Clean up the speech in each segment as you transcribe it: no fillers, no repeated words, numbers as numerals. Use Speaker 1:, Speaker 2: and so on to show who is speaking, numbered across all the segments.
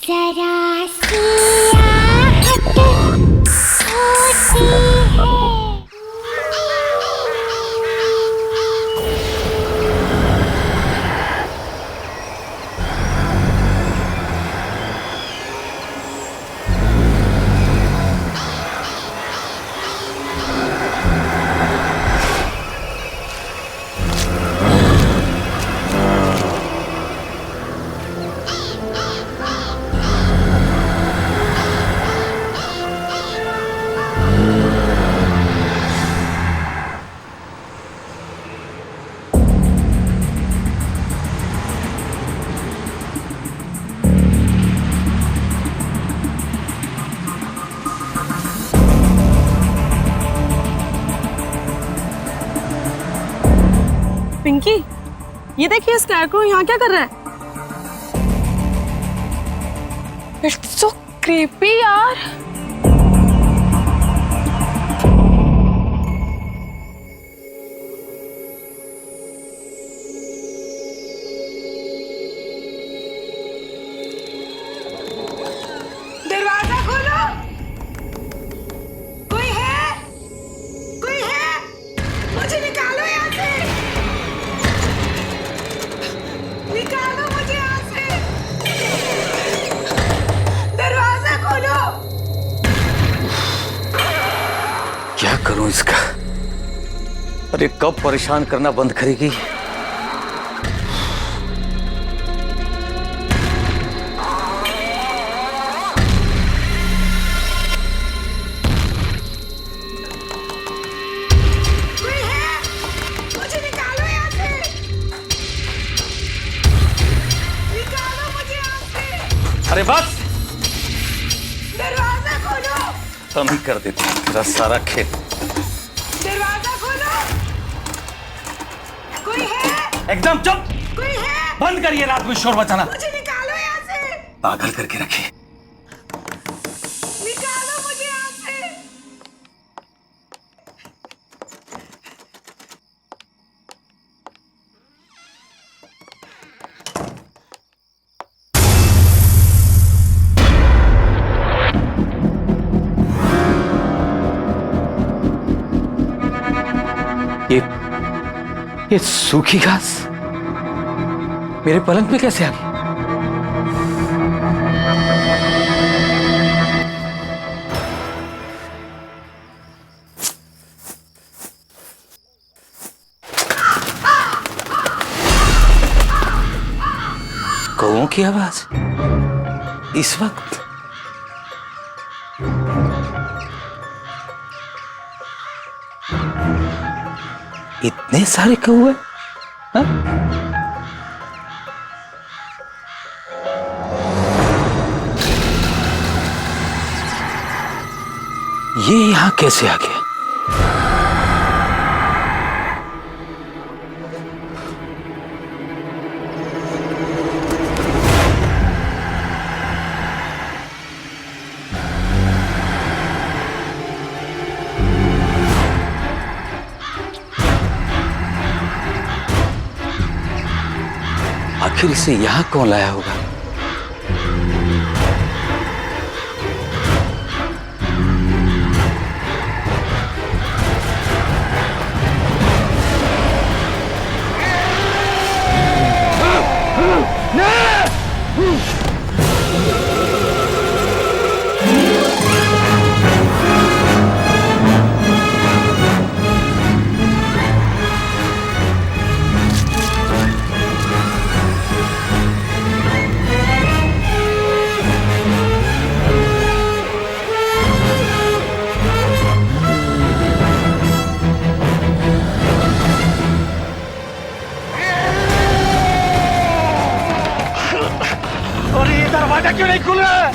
Speaker 1: जरा सी आहट होती है।
Speaker 2: पिंकी, ये देखिए स्कैरक्रो यहाँ क्या कर रहा है? इट्स सो क्रीपी यार।
Speaker 3: दरवाजा खोलो। कोई है? कोई है? मुझे निकालो यहाँ से। निकालो मुझे यहाँ से। दरवाजा खोलो।
Speaker 4: क्या करूं इसका? अरे कब परेशान करना बंद करेगी?
Speaker 3: कोई है? मुझे निकालो यहाँ से। निकालो मुझे यहाँ से।
Speaker 4: अरे बस,
Speaker 3: दरवाजा खोलो।
Speaker 4: हम ही कर देते हैं तेरा सारा खेल।
Speaker 3: दरवाजा खोलो। कोई है?
Speaker 4: एकदम चुप।
Speaker 3: कोई है?
Speaker 4: बंद करिए रात में शोर मचाना।
Speaker 3: मुझे निकालो यहाँ से।
Speaker 4: पागल करके रखिए।
Speaker 3: निकालो मुझे यहाँ से।
Speaker 4: ये सूखी घास मेरे पलंग पे कैसे आ गई? कौओं की आवाज इस वक्त? इतने सारे कौए? हाँ? ये यहां कैसे आ गया? आखिर इसे यहां कौन लाया होगा? और ये दरवाजा क्यों नहीं खुल रहा है?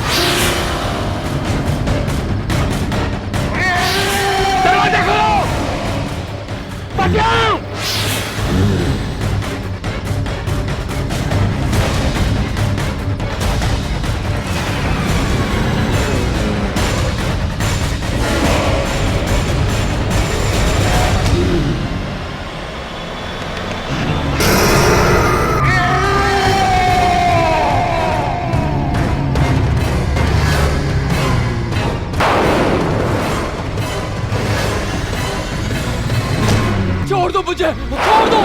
Speaker 4: दरवाजा खोलो! बचाओ! मुझे छोड़ दो,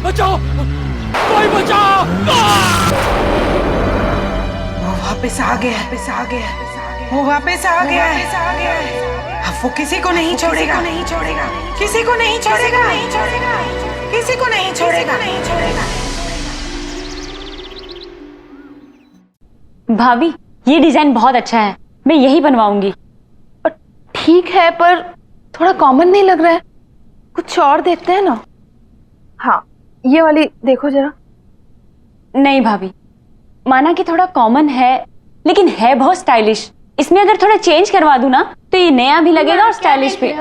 Speaker 4: बचाओ, कोई बचाओ।
Speaker 3: वो वापस आ गया वो वापस आ गया है। अब वो किसी को नहीं छोड़ेगा किसी को नहीं छोड़ेगा किसी को नहीं छोड़ेगा।
Speaker 5: भाभी ये डिजाइन बहुत अच्छा है, मैं यही बनवाऊंगी।
Speaker 2: ठीक है पर थोड़ा कॉमन नहीं लग रहा है, कुछ और देखते हैं ना। हाँ ये वाली देखो जरा।
Speaker 5: नहीं भाभी, माना कि थोड़ा कॉमन है लेकिन है बहुत स्टाइलिश। इसमें अगर थोड़ा चेंज करवा दूं ना तो ये नया भी लगेगा और स्टाइलिश भी।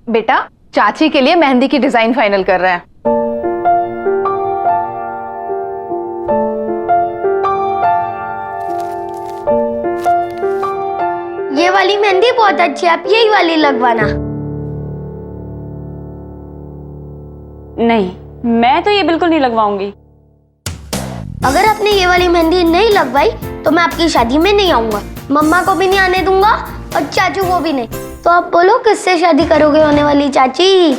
Speaker 2: बेटा चाची के लिए मेहंदी की डिजाइन फाइनल कर रहे हैं।
Speaker 1: ये वाली मेहंदी बहुत अच्छी है, आप यही वाली लगवाना।
Speaker 5: नहीं, मैं तो ये बिल्कुल नहीं लगवाऊंगी।
Speaker 1: अगर आपने ये वाली मेहंदी नहीं लगवाई तो मैं आपकी शादी में नहीं आऊंगा, मम्मा को भी नहीं आने दूंगा और चाचू को भी नहीं। तो आप बोलो किससे शादी करोगे होने वाली चाची?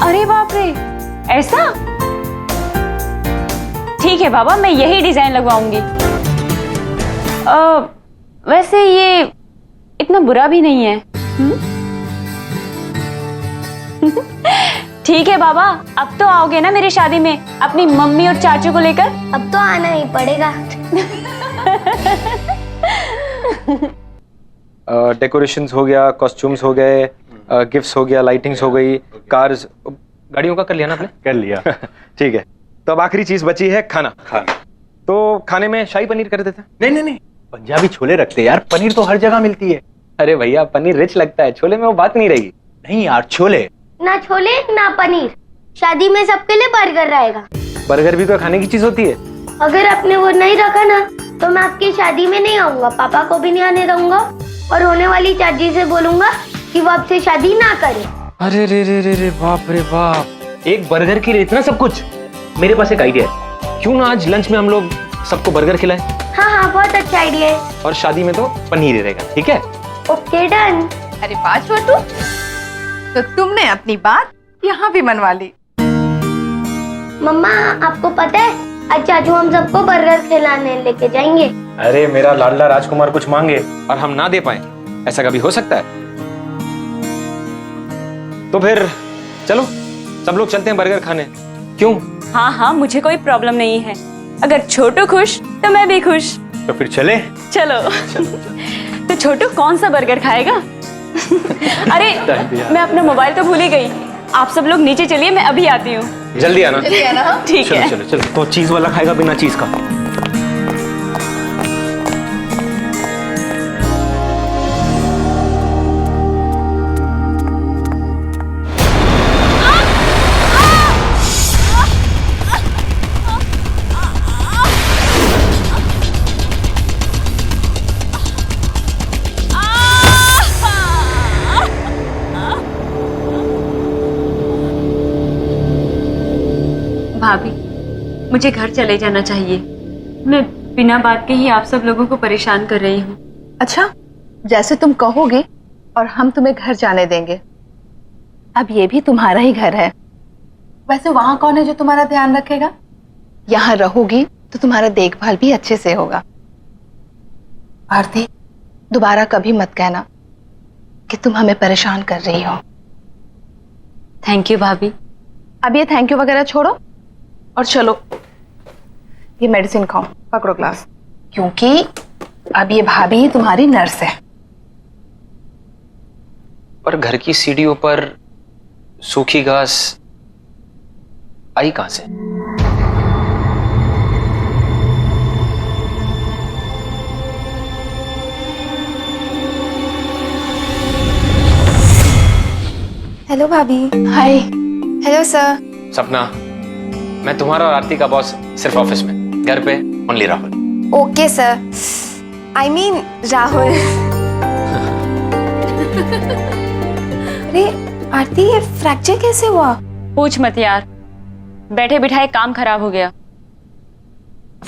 Speaker 5: अरे बाप रे, ऐसा? ठीक है बाबा, मैं यही डिजाइन लगवाऊंगी। वैसे ये इतना बुरा भी नहीं है। ठीक है बाबा, अब तो आओगे ना मेरी शादी में अपनी मम्मी और चाचू को लेकर?
Speaker 1: अब तो आना ही पड़ेगा।
Speaker 6: डेकोरेशंस हो गया, कॉस्ट्यूम्स हो गए, गिफ्ट्स हो गया, लाइटिंग्स हो गई, कार्स, गाड़ियों का कर लिया ना आपने?
Speaker 7: कर लिया।
Speaker 6: ठीक है, तो अब आखिरी चीज बची है खाना। तो खाने में शाही पनीर कर देते हैं।
Speaker 7: नहीं, पंजाबी छोले रखते यार, पनीर तो हर जगह मिलती है।
Speaker 6: अरे भैया पनीर रिच लगता है, छोले में वो बात नहीं रहेगी।
Speaker 7: नहीं यार, छोले
Speaker 1: ना छोले ना पनीर, शादी में सबके लिए बर्गर रहेगा।
Speaker 6: बर्गर भी तो खाने की चीज होती है।
Speaker 1: अगर आपने वो नहीं रखा ना तो मैं आपकी शादी में नहीं आऊंगा, पापा को भी नहीं आने दूंगा और होने वाली चाची से बोलूंगा कि वो आपसे शादी ना करे।
Speaker 6: अरे रे बाप रे बाप, एक बर्गर के लिए इतना सब कुछ। मेरे पास एक आइडिया है, क्यों ना आज लंच में हम लोग सबको बर्गर खिलाएं?
Speaker 1: हाँ बहुत अच्छा आइडिया है।
Speaker 6: और शादी में तो पनीर ही रहेगा, ठीक है?
Speaker 1: Okay done.
Speaker 2: अरे वाह छोटू, तो तुमने अपनी बात यहाँ भी मनवा ली।
Speaker 1: मम्मा आपको पता है आज चाचू हम सबको बर्गर खिलाने लेके जाएंगे।
Speaker 6: अरे मेरा लाडला राजकुमार कुछ मांगे और हम ना दे पाए, ऐसा कभी हो सकता है? तो फिर चलो सब लोग चलते हैं बर्गर खाने। क्यों?
Speaker 5: हाँ, मुझे कोई प्रॉब्लम नहीं है। अगर छोटू खुश तो मैं भी खुश।
Speaker 7: तो फिर चले।
Speaker 5: चलो। तो छोटू कौन सा बर्गर खाएगा? अरे मैं अपना मोबाइल तो भूल ही गई। आप सब लोग नीचे चलिए, मैं अभी आती हूँ।
Speaker 6: जल्दी आना।
Speaker 5: ठीक है।
Speaker 6: चलो। तो चीज वाला खाएगा बिना चीज का?
Speaker 5: भाभी मुझे घर चले जाना चाहिए, मैं बिना बात के ही आप सब लोगों को परेशान कर रही हूँ।
Speaker 2: अच्छा, जैसे तुम कहोगे और हम तुम्हें घर जाने देंगे। अब ये भी तुम्हारा ही घर है। वैसे वहां कौन है जो तुम्हारा ध्यान रखेगा? यहाँ रहोगी तो तुम्हारा देखभाल भी अच्छे से होगा। आरती, दोबारा कभी मत कहना कि तुम हमें परेशान कर रही हो।
Speaker 5: थैंक यू भाभी।
Speaker 2: अब ये थैंक यू वगैरह छोड़ो और चलो ये मेडिसिन खाओ, पकड़ो ग्लास, क्योंकि अब ये भाभी तुम्हारी नर्स है।
Speaker 6: पर घर की सीढ़ियों पर सूखी घास आई कहां से?
Speaker 8: हेलो भाभी।
Speaker 2: हाय।
Speaker 8: Hello sir.
Speaker 6: सपना, मैं तुम्हारा और आरती का बॉस सिर्फ ऑफिस में, घर पे only Rahul.
Speaker 8: Okay sir, I mean Rahul. अरे आरती, ये फ्रैक्चर कैसे हुआ?
Speaker 5: पूछ मत यार, बैठे बिठाए काम खराब हो गया।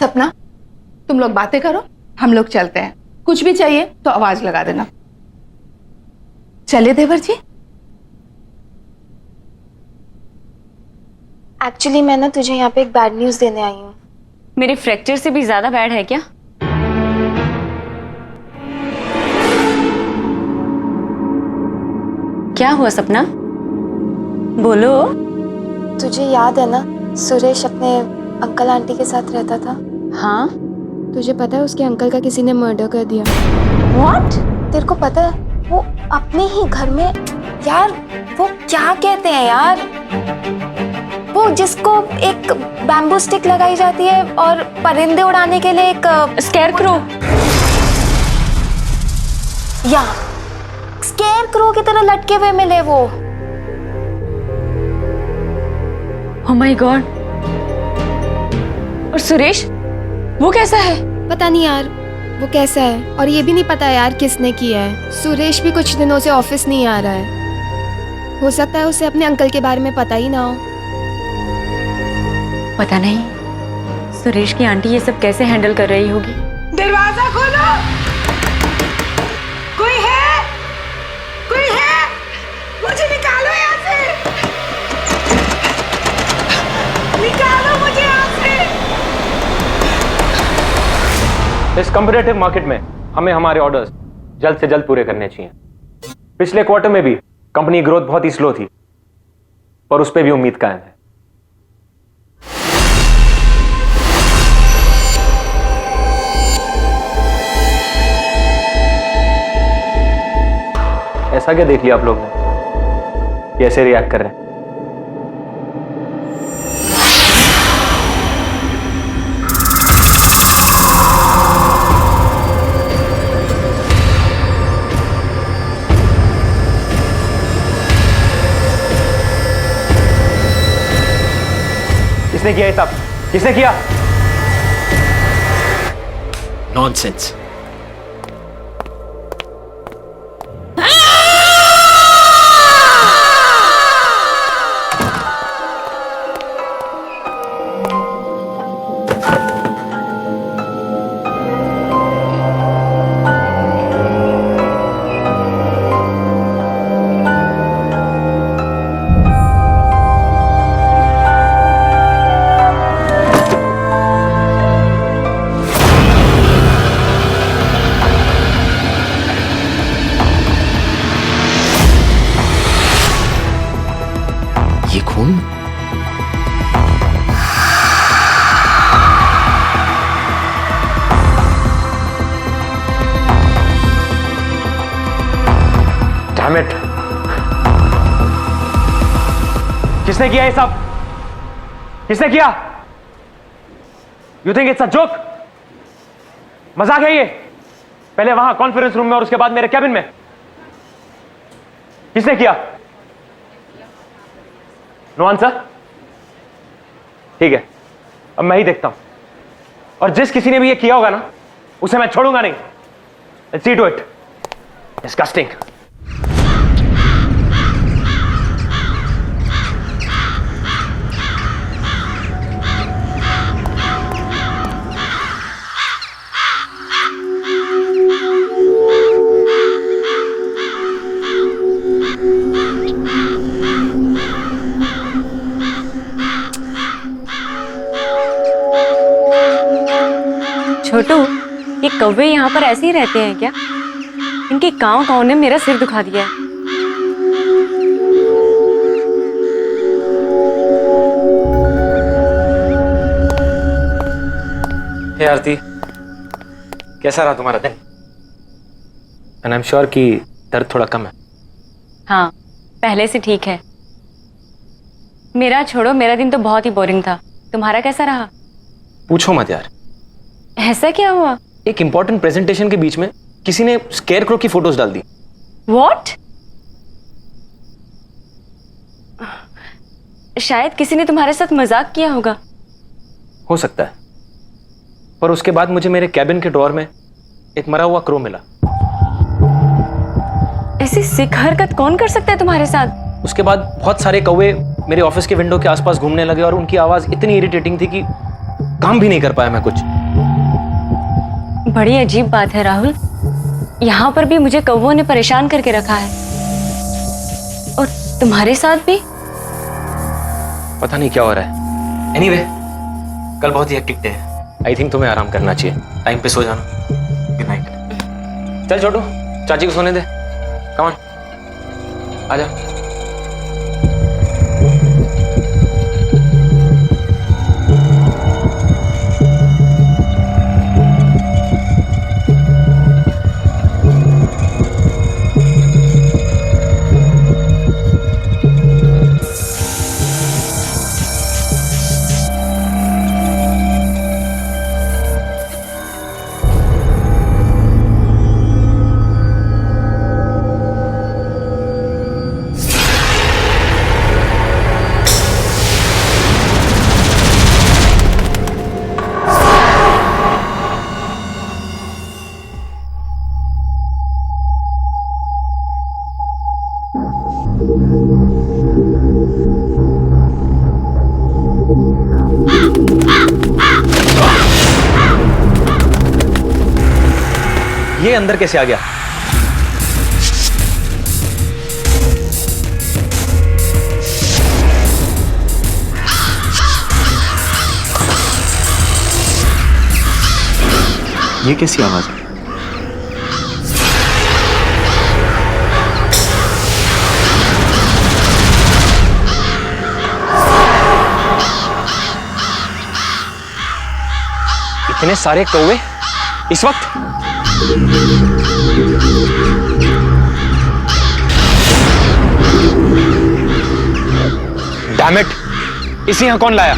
Speaker 2: सपना, तुम लोग बातें करो, हम लोग चलते हैं। कुछ भी चाहिए तो आवाज लगा देना। चले देवर जी।
Speaker 8: एक्चुअली मैं ना तुझे यहाँ पे एक बैड न्यूज़ देने आई हूँ।
Speaker 5: मेरे फ्रैक्चर से भी ज्यादा बैड है क्या? क्या हुआ सपना? बोलो।
Speaker 8: तुझे याद है ना सुरेश अपने अंकल आंटी के साथ रहता था?
Speaker 5: हाँ।
Speaker 8: तुझे पता है उसके अंकल का किसी ने मर्डर कर दिया।
Speaker 5: व्हाट?
Speaker 8: तेरे को पता है वो अपने ही घर में, यार वो क्या कहते हैं यार, वो जिसको एक बैम्बू स्टिक लगाई जाती है और परिंदे उड़ाने के लिए एक
Speaker 5: स्केयरक्रो।
Speaker 8: या स्केयरक्रो की तरह लटके हुए मिले वो।
Speaker 5: Oh my God. और सुरेश वो कैसा है?
Speaker 8: पता नहीं यार वो कैसा है, और ये भी नहीं पता यार किसने किया है। सुरेश भी कुछ दिनों से ऑफिस नहीं आ रहा है। हो सकता है उसे अपने अंकल के बारे में पता ही ना हो।
Speaker 5: पता नहीं सुरेश की आंटी ये सब कैसे हैंडल कर रही होगी।
Speaker 3: दरवाजा खोलो। कोई है? कोई है? मुझे निकालो यहाँ से। निकालो मुझे यहाँ से।
Speaker 6: इस कम्पिटिटिव मार्केट में हमें हमारे ऑर्डर्स जल्द से जल्द पूरे करने चाहिए। पिछले क्वार्टर में भी कंपनी ग्रोथ बहुत ही स्लो थी, पर उस पर भी उम्मीद कायम है। ऐसा क्या देख लिया आप लोग ने? कैसे रिएक्ट कर रहे हैं? किसने किया ये सब? किसने किया?
Speaker 7: नॉनसेंस। ये खून?
Speaker 6: Damn it! किसने किया ये सब? किसने किया? You think it's a joke? मजाक है ये? पहले वहां कॉन्फ्रेंस रूम में और उसके बाद मेरे कैबिन में। किसने किया? No answer? ठीक है, अब मैं ही देखता हूं। और जिस किसी ने भी ये किया होगा ना, उसे मैं छोड़ूंगा नहीं। Let's see to it. Disgusting.
Speaker 5: छोटू, ये कौवे यहाँ पर ऐसे ही रहते हैं क्या? इनके कांव कांव ने मेरा सिर दुखा दिया है।
Speaker 6: हे आरती, कैसा रहा तुम्हारा दिन? एंड आई एम श्योर कि दर्द थोड़ा कम है।
Speaker 5: हाँ, पहले से ठीक है। मेरा छोड़ो, मेरा दिन तो बहुत ही बोरिंग था। तुम्हारा कैसा रहा?
Speaker 6: पूछो मत यार।
Speaker 5: ऐसा क्या हुआ?
Speaker 6: एक इंपॉर्टेंट प्रेजेंटेशन के बीच में किसी ने स्केयरक्रो की फोटोज डाल दी।
Speaker 5: What? शायद किसी ने तुम्हारे साथ मजाक किया होगा।
Speaker 6: हो सकता है, पर उसके बाद मुझे मेरे कैबिन के ड्रॉअर में एक मरा हुआ क्रो मिला।
Speaker 5: ऐसी सिक हरकत कौन कर सकता है तुम्हारे साथ?
Speaker 6: उसके बाद बहुत सारे कौवे मेरे ऑफिस के विंडो के आसपास घूमने लगे और उनकी आवाज इतनी इरिटेटिंग थी कि काम भी नहीं कर पाया मैं कुछ।
Speaker 5: बड़ी अजीब बात है राहुल, यहाँ पर भी मुझे कौवों ने परेशान करके रखा है, और तुम्हारे साथ भी।
Speaker 6: पता नहीं क्या हो रहा है। एनीवे, कल बहुत ही हेक्टिक डे है। आई थिंक तुम्हें आराम करना चाहिए। टाइम पे सो जाना। Good night. चल छोटू, चाची को सोने दे। कम ऑन, आजा। ये अंदर कैसे आ गया?
Speaker 7: ये कैसी आवाज है?
Speaker 6: इतने सारे कौवे इस वक्त? डैम इट, इसे यहां कौन लाया?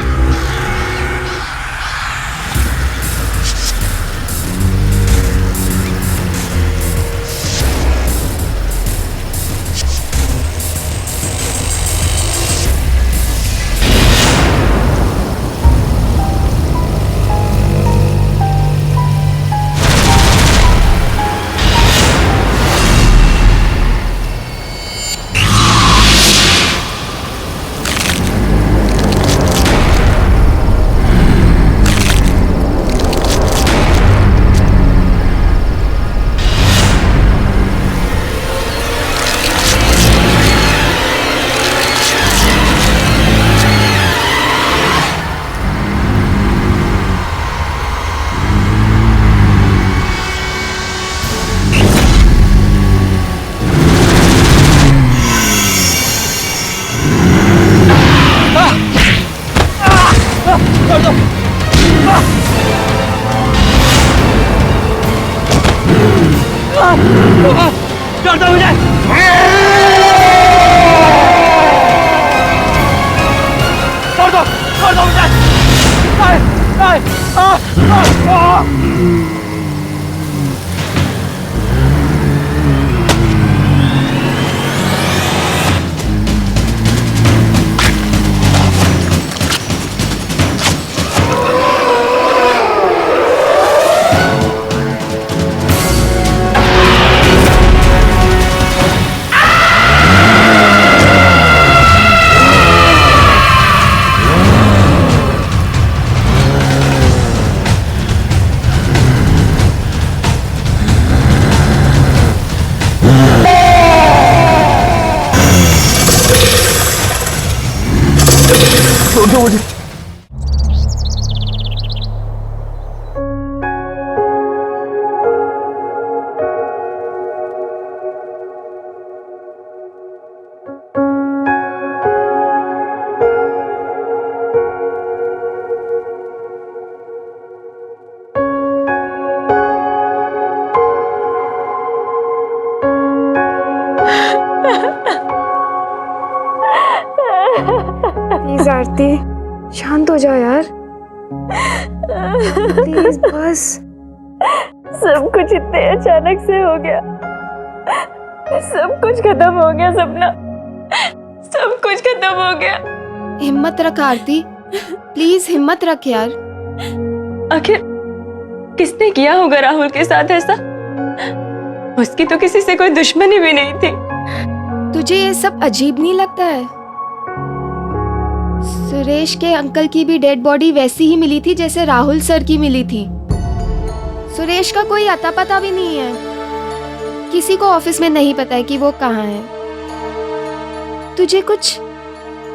Speaker 8: प्लीज आरती, शांत हो जाओ यार, प्लीज बस।
Speaker 5: सब कुछ इतने अचानक से हो गया, सब कुछ खत्म हो गया सपना, सब कुछ खत्म हो गया।
Speaker 8: हिम्मत रख आरती, प्लीज हिम्मत रख यार।
Speaker 5: आखिर किसने किया होगा राहुल के साथ ऐसा? उसकी तो किसी से कोई दुश्मनी भी नहीं थी।
Speaker 8: तुझे ये सब अजीब नहीं लगता है? सुरेश के अंकल की भी डेड बॉडी वैसी ही मिली थी जैसे राहुल सर की मिली थी। सुरेश का कोई अता पता भी नहीं है, किसी को ऑफिस में नहीं पता है कि वो कहाँ है। तुझे कुछ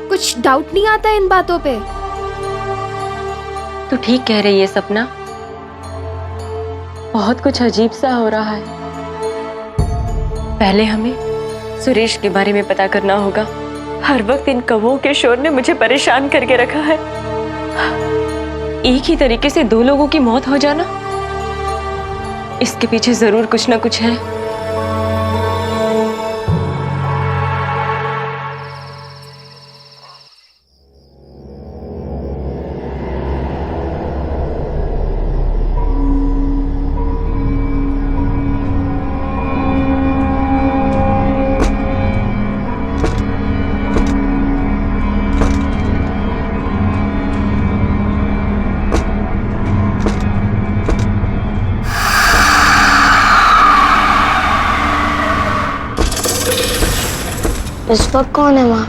Speaker 8: कुछ डाउट नहीं आता इन बातों पे?
Speaker 5: तू ठीक कह रही है सपना, बहुत कुछ अजीब सा हो रहा है। पहले हमें सुरेश के बारे में पता करना होगा। हर वक्त इन कौवों के शोर ने मुझे परेशान करके रखा है। एक ही तरीके से दो लोगों की मौत हो जाना, इसके पीछे जरूर कुछ ना कुछ है।
Speaker 1: इस वक्त कौन है वहाँ?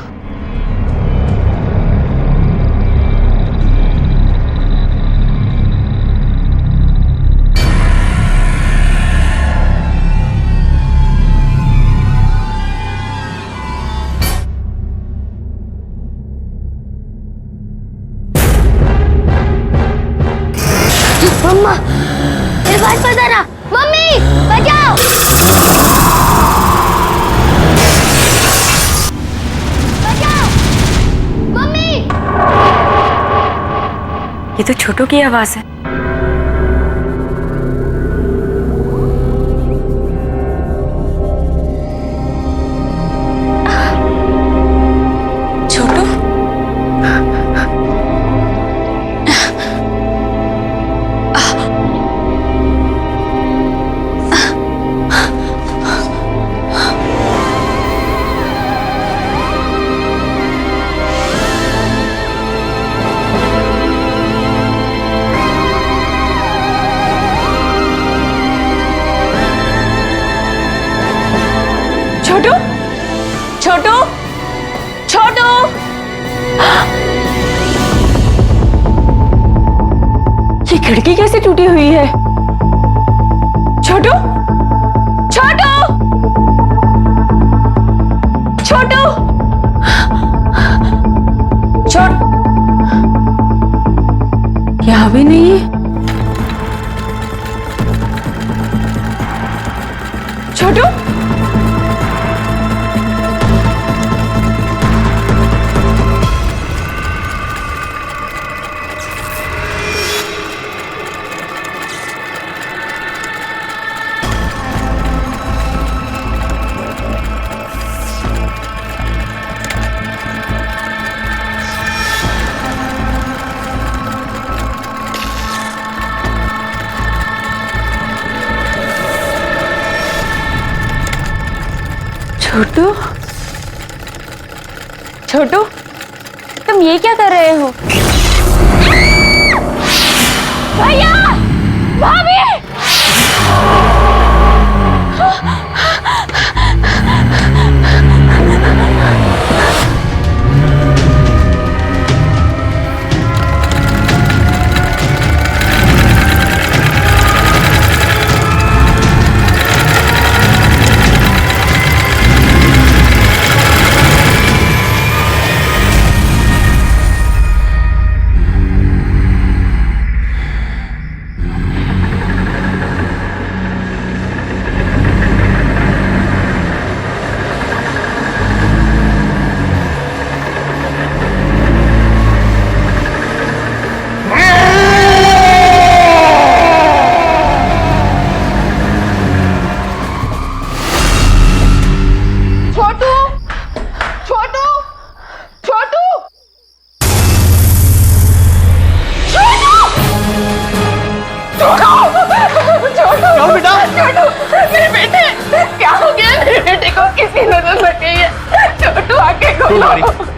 Speaker 1: मम्मा, मेरे पास बजाना। मम्मी, बचाओ।
Speaker 5: ये तो छोटू की आवाज है। छोटू, छोटू, छोटू, छोटू। ये खिड़की कैसे टूटी हुई है? छोटू, छोटू, छोटू, छोट, यहाँ भी नहीं है। छोटू, छोटू, छोटू, तुम ये क्या कर रहे हो? भैया, भाभी!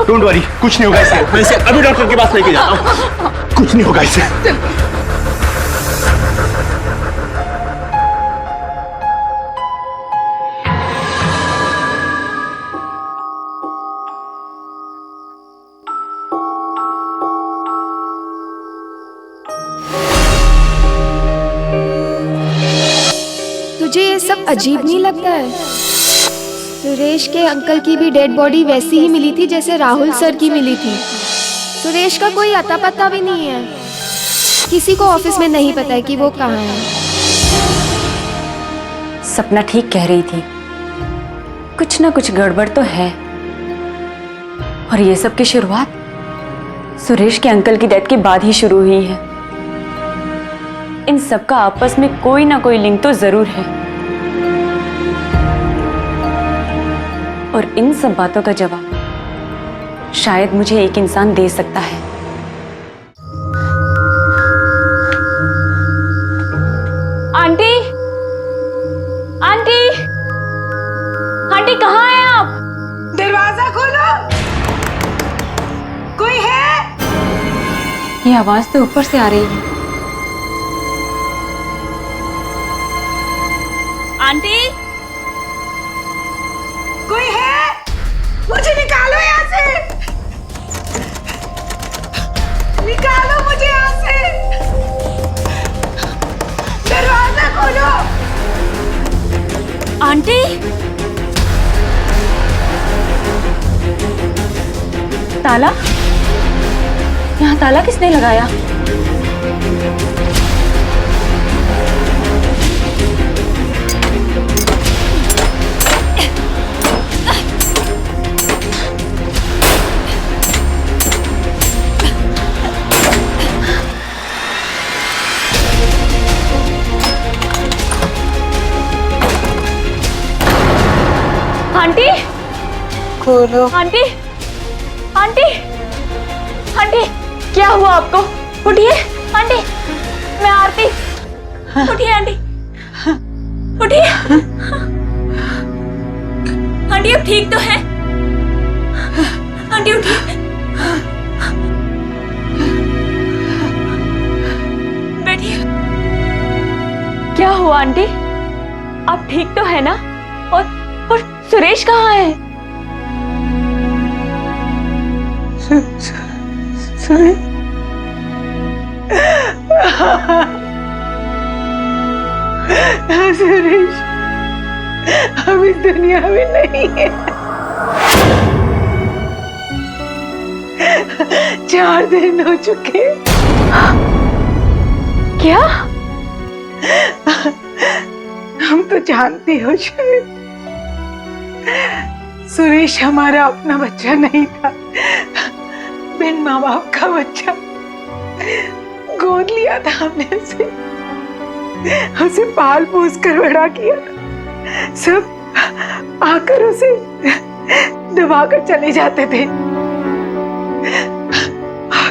Speaker 7: डोंट वरी, कुछ नहीं होगा इसे। मैं इसे अभी डॉक्टर के पास लेके जाता हूँ। कुछ नहीं होगा इसे।
Speaker 8: तुझे ये सब अजीब नहीं लगता है? सुरेश के अंकल की भी डेड बॉडी वैसी ही मिली थी जैसे राहुल सर की मिली थी। सुरेश का कोई अता पता भी नहीं है। किसी को ऑफिस में नहीं पता है कि वो कहाँ है।
Speaker 5: सपना ठीक कह रही थी, कुछ ना कुछ गड़बड़ तो है। और ये सब की शुरुआत सुरेश के अंकल की डेथ के बाद ही शुरू हुई है। इन सब का आपस में कोई ना कोई लिंक तो जरूर है, और इन सब बातों का जवाब शायद मुझे एक इंसान दे सकता है। आंटी, आंटी, आंटी कहाँ हैं आप?
Speaker 3: दरवाजा खोलो, कोई है?
Speaker 5: ये आवाज तो ऊपर से आ रही है। आंटी,
Speaker 3: कोई है? मुझे निकालो यहाँ से, निकालो मुझे यहाँ से, दरवाजा खोलो।
Speaker 5: आंटी, ताला? यहाँ ताला किसने लगाया? आंटी,
Speaker 3: खोलो।
Speaker 5: आंटी, आंटी, आंटी, क्या हुआ आपको? उठिए आंटी, मैं आरती। उठिए आंटी, उठिए। आंटी अब ठीक तो है? आंटी उठिए, बैठिए। क्या हुआ आंटी? आप ठीक तो है ना? और सुरेश कहाँ है?
Speaker 3: सुरेश हम इस दुनिया में नहीं है। 4 दिन हो चुके।
Speaker 5: क्या?
Speaker 3: हम तो जानती हो शायद, सुरेश हमारा अपना बच्चा नहीं था, बिन माँ बाप का बच्चा। गोद लिया था हमने उसे पाल पोस कर बड़ा किया था। सब आकर उसे दबाकर चले जाते थे, और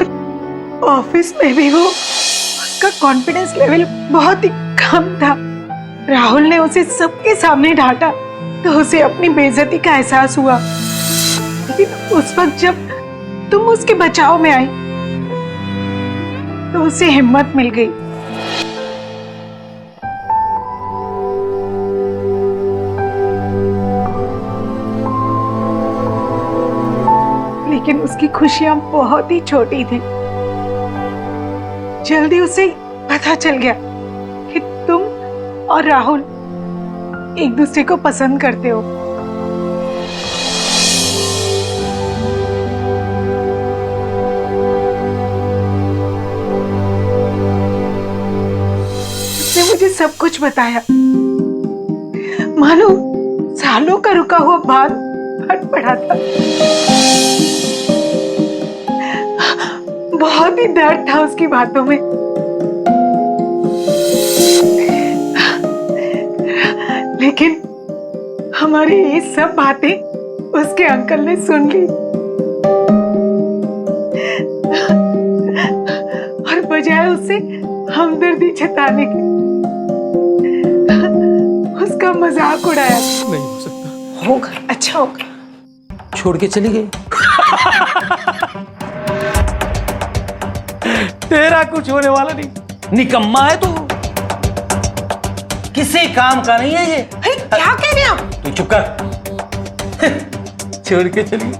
Speaker 3: ऑफिस में भी वो, उसका कॉन्फिडेंस लेवल बहुत ही कम था। राहुल ने उसे सबके सामने डांटा तो उसे अपनी बेइज्जती का एहसास हुआ। लेकिन उस वक्त जब तुम उसके बचाव में आई तो उसे हिम्मत मिल गई। लेकिन उसकी खुशियां बहुत ही छोटी थी। जल्दी उसे पता चल गया कि तुम और राहुल एक दूसरे को पसंद करते हो। उसने मुझे सब कुछ बताया, मानो सालों का रुका हुआ बांध फट पड़ा था। बहुत ही दर्द था उसकी बातों में। लेकिन हमारी ये सब बातें उसके अंकल ने सुन ली, और बजाय उससे हमदर्दी जताने के उसका मजाक उड़ाया।
Speaker 4: नहीं हो सकता।
Speaker 3: होगा, अच्छा होगा।
Speaker 4: छोड़ के चली गई। तेरा कुछ होने वाला नहीं, निकम्मा है तू, किसी काम का नहीं है ये।
Speaker 3: क्या कह रहे हैं आप?
Speaker 4: तू चुप कर। छोड़ के चली।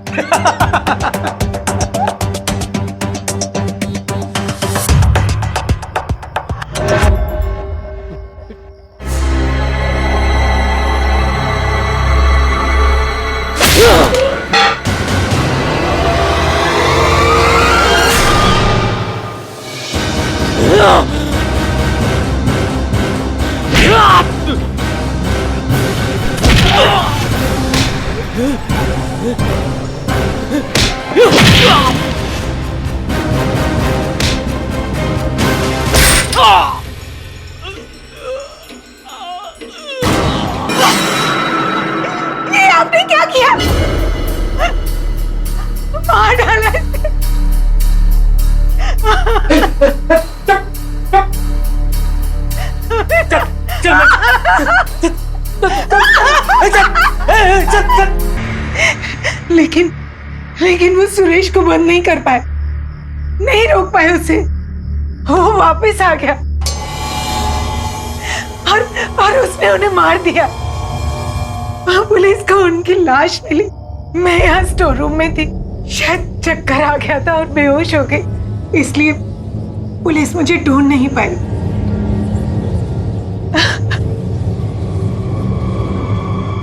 Speaker 3: किया, मार डाला इसे। लेकिन लेकिन वो सुरेश को बंद नहीं कर पाए, नहीं रोक पाए उसे। वो वापस आ गया और उसने उन्हें मार दिया। पुलिस को उनकी लाश मिली। मैं यहाँ स्टोर रूम में थी, शायद चक्कर आ गया था और बेहोश हो गई, इसलिए पुलिस मुझे ढूंढ नहीं पाई।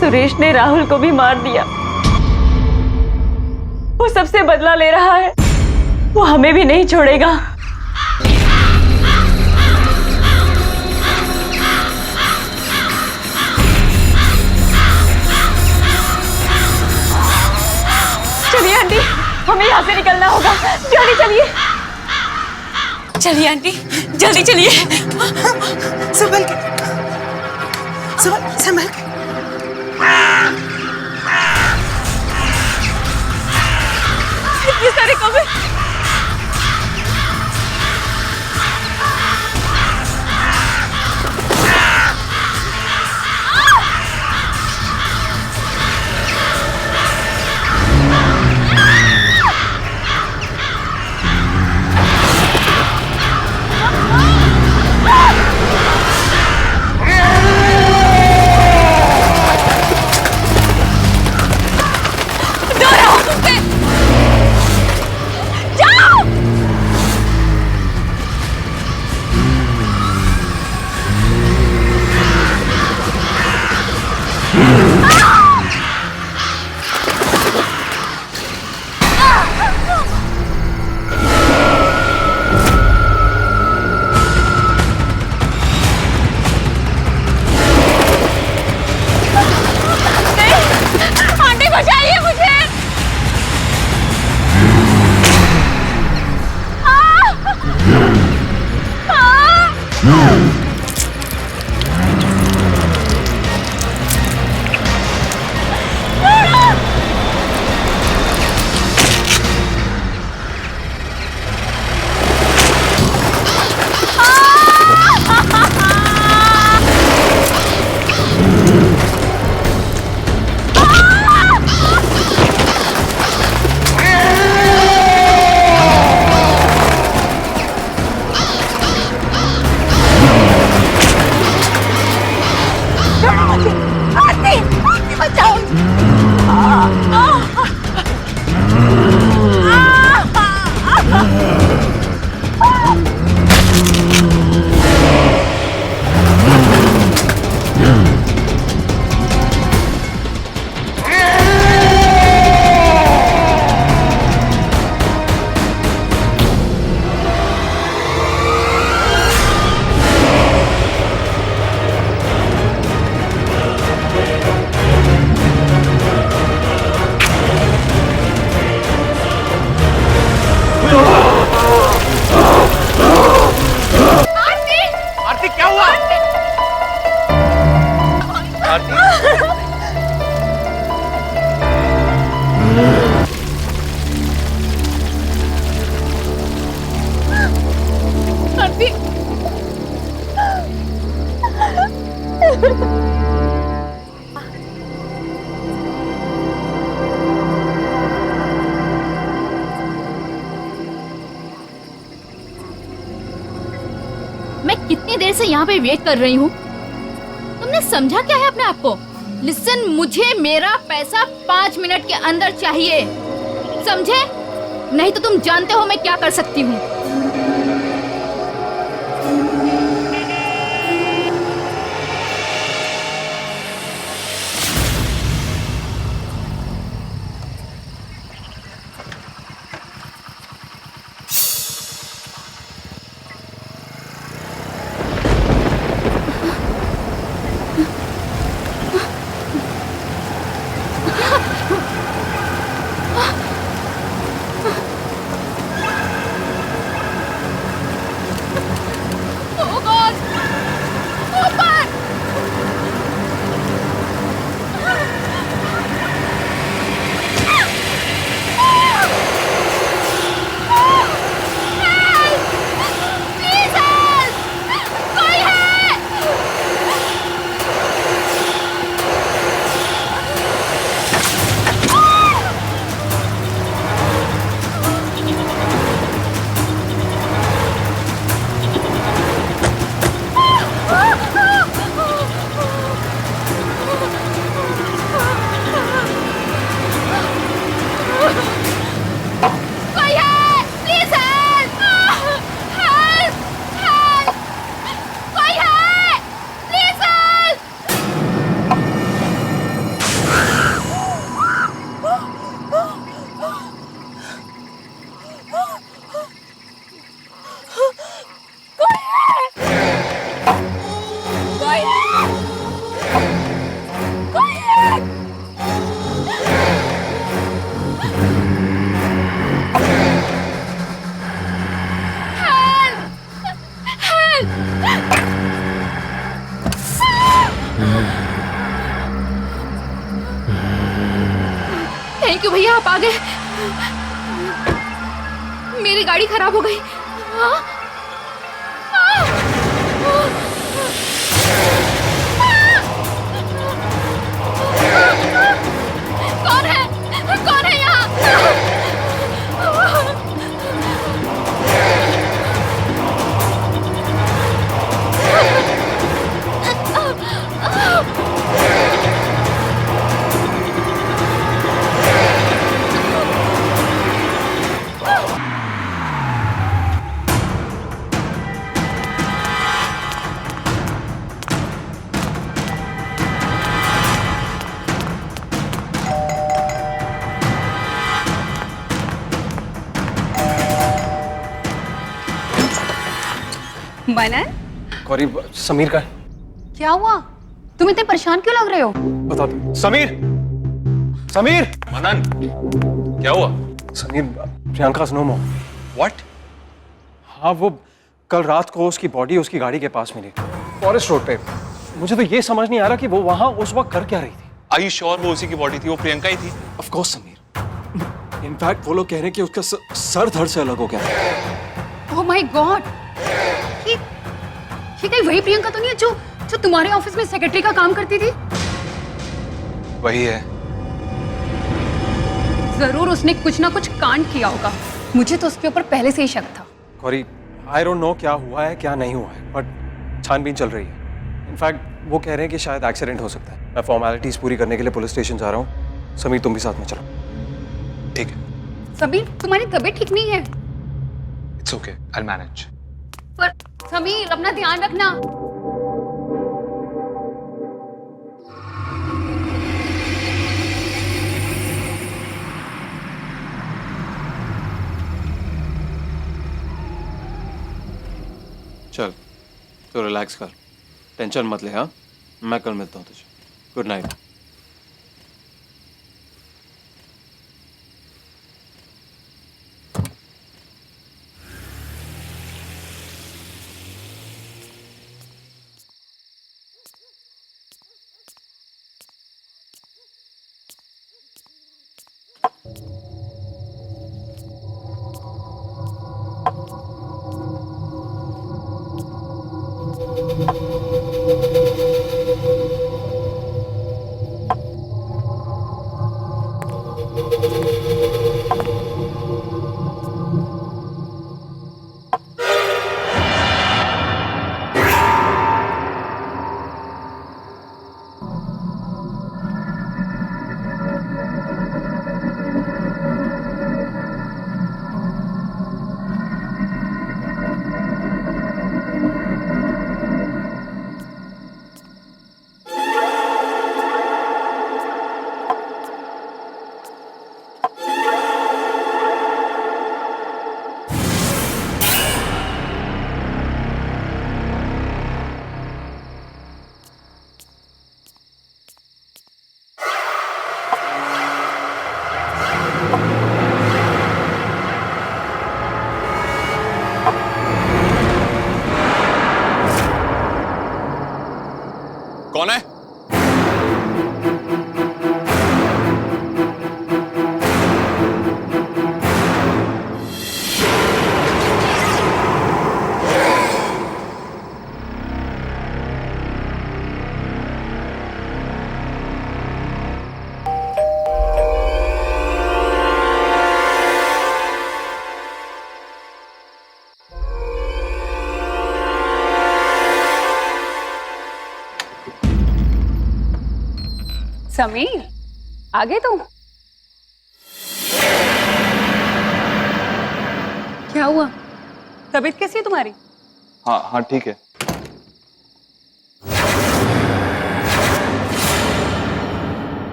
Speaker 5: सुरेश ने राहुल को भी मार दिया। वो सबसे बदला ले रहा है, वो हमें भी नहीं छोड़ेगा। चलिए आंटी, हमें यहाँ से निकलना होगा, जल्दी चलिए। चलिए आंटी, जल्दी चलिए।
Speaker 3: संभल के, संभल के।
Speaker 5: इतनी सारी कौवे।
Speaker 9: मैं कितनी देर से यहाँ पे वेट कर रही हूँ। तुमने समझा क्या है अपने आप को? लिसन, मुझे मेरा पैसा 5 मिनट के अंदर चाहिए, समझे? नहीं तो तुम जानते हो मैं क्या कर सकती हूँ। थैंक यू भैया, आप आ गए। मेरी गाड़ी खराब हो गई। हाँ? कौन है? कौन है यहाँ?
Speaker 10: मनन,
Speaker 7: गौरी, समीर का
Speaker 10: क्या हुआ? तुम इतने परेशान क्यों लग रहे हो?
Speaker 7: बता दो। समीर, समीर,
Speaker 6: मनन, क्या हुआ?
Speaker 7: Sameer, Priyanka no more.
Speaker 6: What?
Speaker 7: हाँ, वो कल रात को उसकी बॉडी उसकी गाड़ी के पास मिली, फॉरेस्ट रोड पे। मुझे तो ये समझ नहीं आ रहा कि वो वहां उस वक्त कर क्या रही थी।
Speaker 6: आर यू श्योर वो उसी की बॉडी थी? वो प्रियंका ही थी?
Speaker 7: Of course Sameer. इनफैक्ट वो लोग कह रहे हैं कि उसका सर धड़ से अलग हो गया।
Speaker 10: ओह माय गॉड, ये कहीं वही प्रियंका तो नहीं है जो जो तुम्हारे ऑफिस में सेक्रेटरी का काम करती थी?
Speaker 6: वही है।
Speaker 10: जरूर उसने कुछ ना कुछ कांड किया होगा। मुझे तो उसके ऊपर पहले से ही शक था।
Speaker 7: गौरी, आई डोंट नो क्या हुआ है क्या नहीं हुआ है, बट छानबीन चल रही है। इनफैक्ट वो कह रहे हैं कि शायद एक्सीडेंट हो सकता है। मैं फॉर्मेलिटीज पूरी करने के लिए पुलिस स्टेशन जा रहा हूँ। समीर, तुम भी साथ में चलो।
Speaker 6: ठीक है।
Speaker 10: समीर, तुम्हारी तबीयत ठीक नहीं है।
Speaker 6: It's okay, I will manage.
Speaker 10: पर समीर, अपना ध्यान रखना।
Speaker 7: चल, तो रिलैक्स कर, टेंशन मत ले। हाँ, मैं कल मिलता हूँ तुझे। Good night.
Speaker 6: कौन है?
Speaker 10: समीर, आ गए तुम? क्या हुआ? तबीयत कैसी है तुम्हारी?
Speaker 6: हाँ हाँ ठीक है।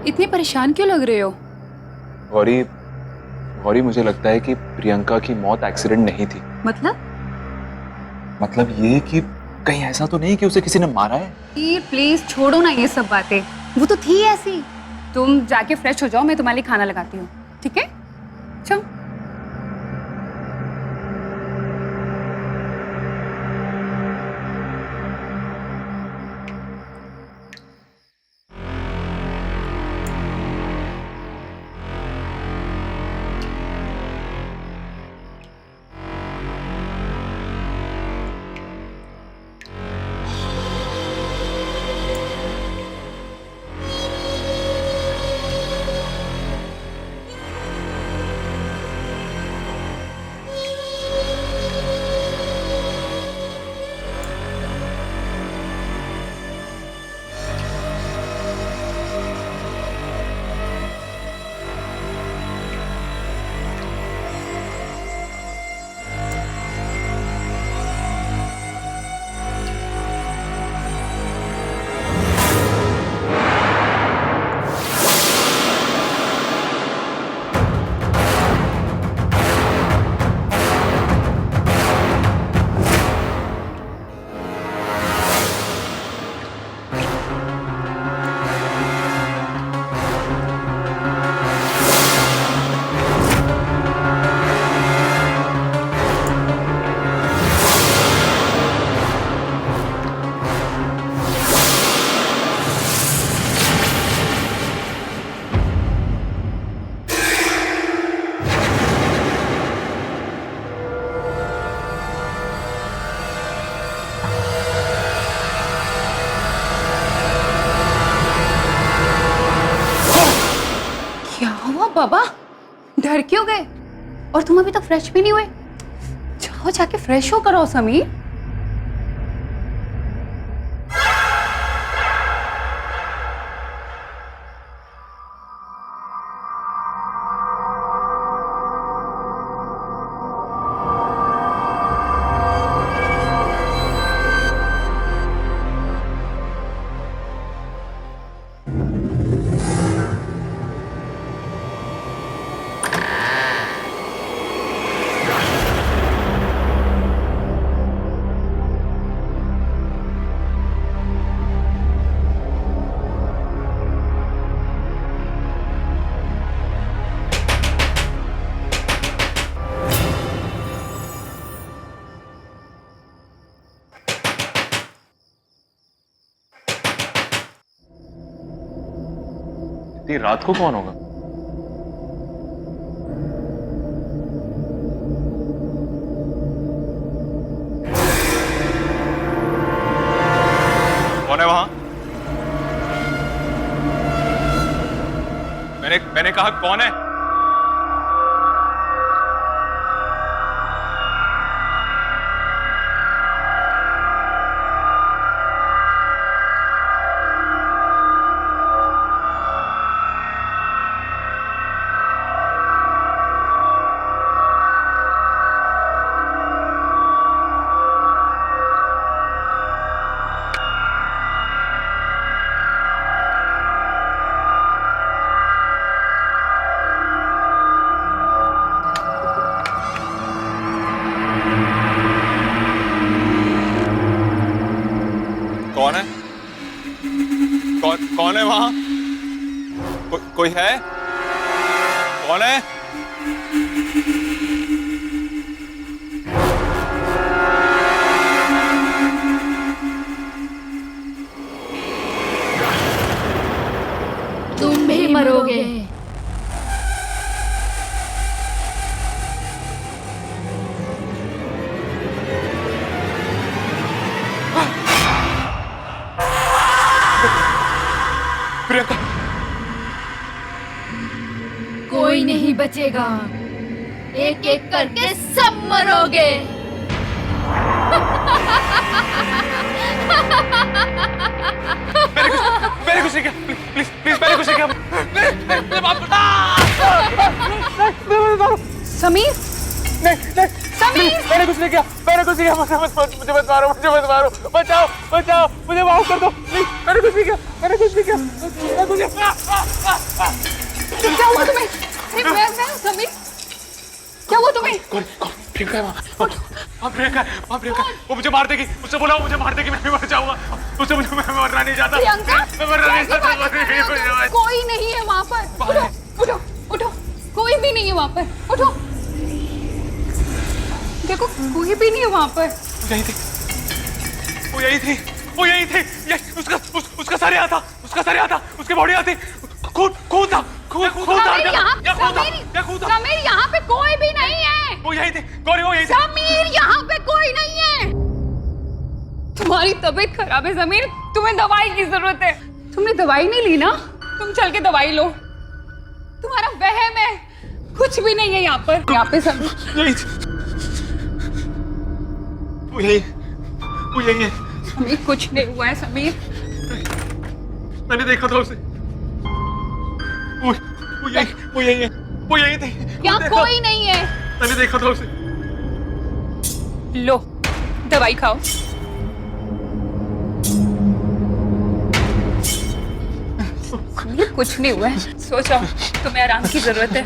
Speaker 10: इतने परेशान क्यों लग रहे हो?
Speaker 6: गौरी, गौरी मुझे लगता है कि प्रियंका की मौत एक्सीडेंट नहीं थी। मतलब ये कि कहीं ऐसा तो नहीं कि उसे किसी ने मारा है?
Speaker 10: प्लीज छोड़ो ना ये सब बातें, वो तो थी ऐसी। तुम जाके फ्रेश हो जाओ, मैं तुम्हारे लिए खाना लगाती हूँ, ठीक है? चलो। बाबा, डर क्यों गए? और तुम अभी तक फ्रेश भी नहीं हुए? जाओ जाके फ्रेश हो करो समीर।
Speaker 7: इतनी रात को कौन होगा? कौन है वहां? मैंने कहा कौन है? कौन है? कौन है वहां? कोई है? कौन है?
Speaker 9: तुम भी मरोगे।
Speaker 7: प्रियंका,
Speaker 9: कोई नहीं बचेगा, एक एक करके सब मरोगे।
Speaker 7: मैंने कुछ नहीं किया, प्लीज प्लीज मैंने कुछ नहीं किया। नहीं,
Speaker 10: समीर,
Speaker 7: समीर, मैंने कुछ नहीं किया, मुझे मत मारो, बचाओ, मुझे माफ कर दो, प्लीज, मैंने कुछ नहीं किया।
Speaker 10: क्या हुआ तुम्हें? मैं समीर, क्या हुआ तुम्हें?
Speaker 7: प्रियंका है वहाँ, प्रियंका, वो मुझे मार देगी, उससे बोला मुझे मार देगी, मैं भी मर जाऊंगा, उससे मैं मरना नहीं चाहता। मैं मरना नहीं चाहता।
Speaker 10: कोई नहीं है वहाँ पर। उठो, कोई भी नहीं है वहाँ पर। उठो, देखो कोई भी नहीं है वहाँ पर।
Speaker 7: वो यही थी, उसका सर यहाँ था, उसकी बॉडी आती, खून था।
Speaker 10: समीर, यहाँ पे कोई भी नहीं है।
Speaker 7: वो यही थी, गौरी, वो यही थी।
Speaker 10: समीर, यहाँ पे कोई नहीं है। तुम्हारी तबीयत खराब है समीर, तुम्हें दवाई की जरूरत है। तुमने दवाई नहीं ली ना? तुम चल के दवाई लो। तुम्हारा वहम है, कुछ भी नहीं है यहाँ पे समीर।
Speaker 7: यही थी, वो यही है।
Speaker 10: समीर, कुछ नहीं हुआ है समीर।
Speaker 7: मैंने देखा था उसे, वो यही थी।
Speaker 10: यहाँ कोई नहीं है।
Speaker 7: मैंने देखा था उसे।
Speaker 10: लो, दवाई खाओ। समीर, कुछ नहीं हुआ है, सो जाओ, तुम्हें आराम की जरूरत है।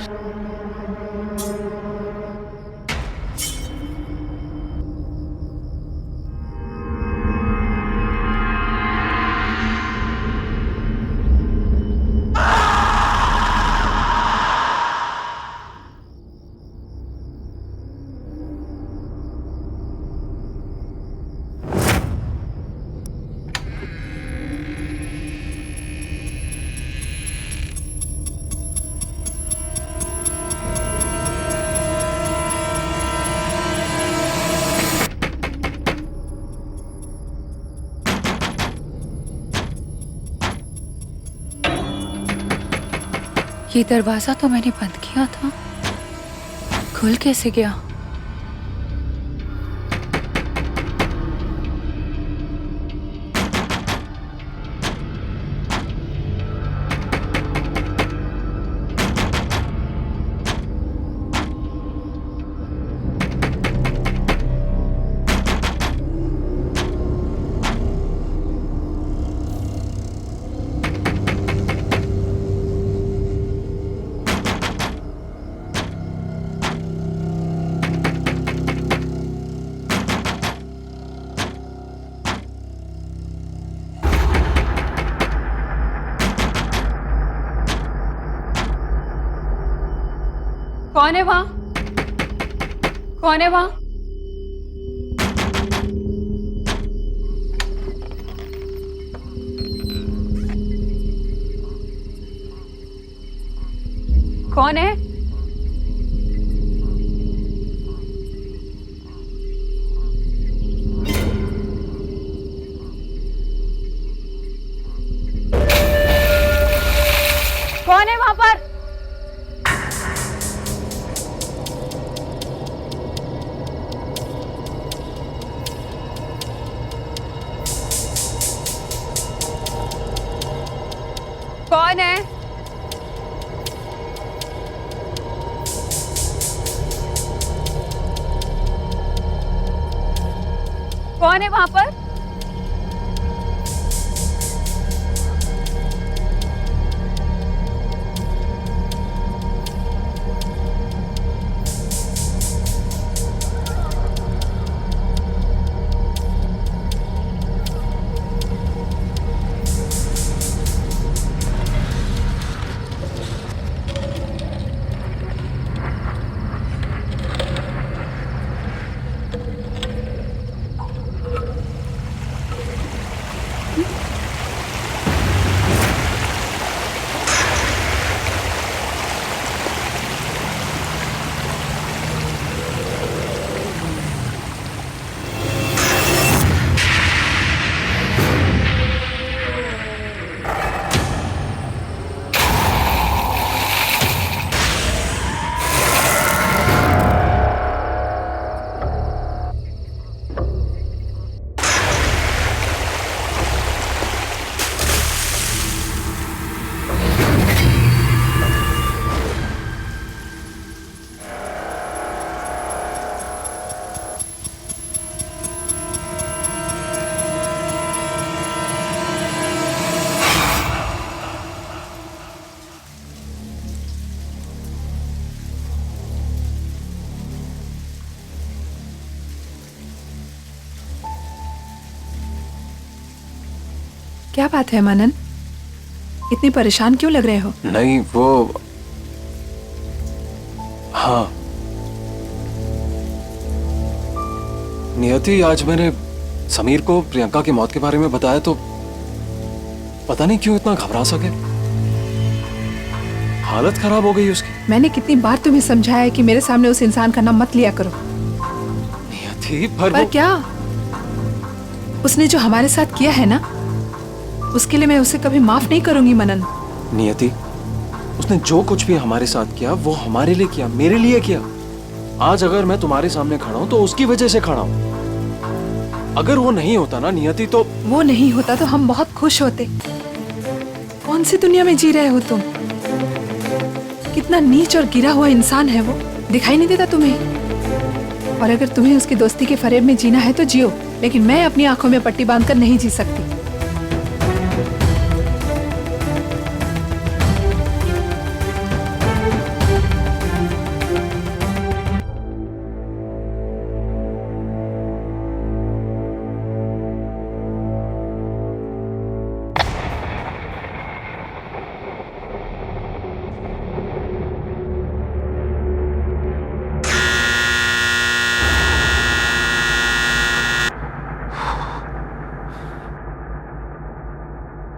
Speaker 2: ये दरवाजा तो मैंने बंद किया था, खुल कैसे गया?
Speaker 10: कौन है वहां? कौन है वहां? कौन है? कौन है वहां पर? कौन है? कौन है वहां पर?
Speaker 2: क्या बात है मनन, इतनी परेशान क्यों लग रहे हो?
Speaker 7: नहीं वो, हाँ नियति, आज मैंने समीर को प्रियंका की मौत के बारे में बताया तो पता नहीं क्यों इतना घबरा सा गया। हालत खराब हो गई उसकी।
Speaker 2: मैंने कितनी बार तुम्हें समझाया है कि मेरे सामने उस इंसान का नाम मत लिया करो।
Speaker 7: नियति
Speaker 2: पर क्या उसने जो हमारे साथ किया है ना, उसके लिए मैं उसे कभी माफ नहीं करूंगी मनन।
Speaker 7: नियति, उसने जो कुछ भी हमारे साथ किया वो हमारे लिए किया, मेरे लिए किया। आज अगर मैं तुम्हारे सामने खड़ा हूं तो उसकी वजह से खड़ा हूं। अगर वो नहीं होता ना नियति, तो
Speaker 2: वो नहीं होता तो हम बहुत खुश होते। कौन सी दुनिया में जी रहे हो तुम? कितना नीच और गिरा हुआ इंसान है वो, दिखाई नहीं देता तुम्हें? और अगर तुम्हें उसकी दोस्ती के फरेब में जीना है तो जियो, लेकिन मैं अपनी आंखों में पट्टी बांधकर नहीं जी सकती।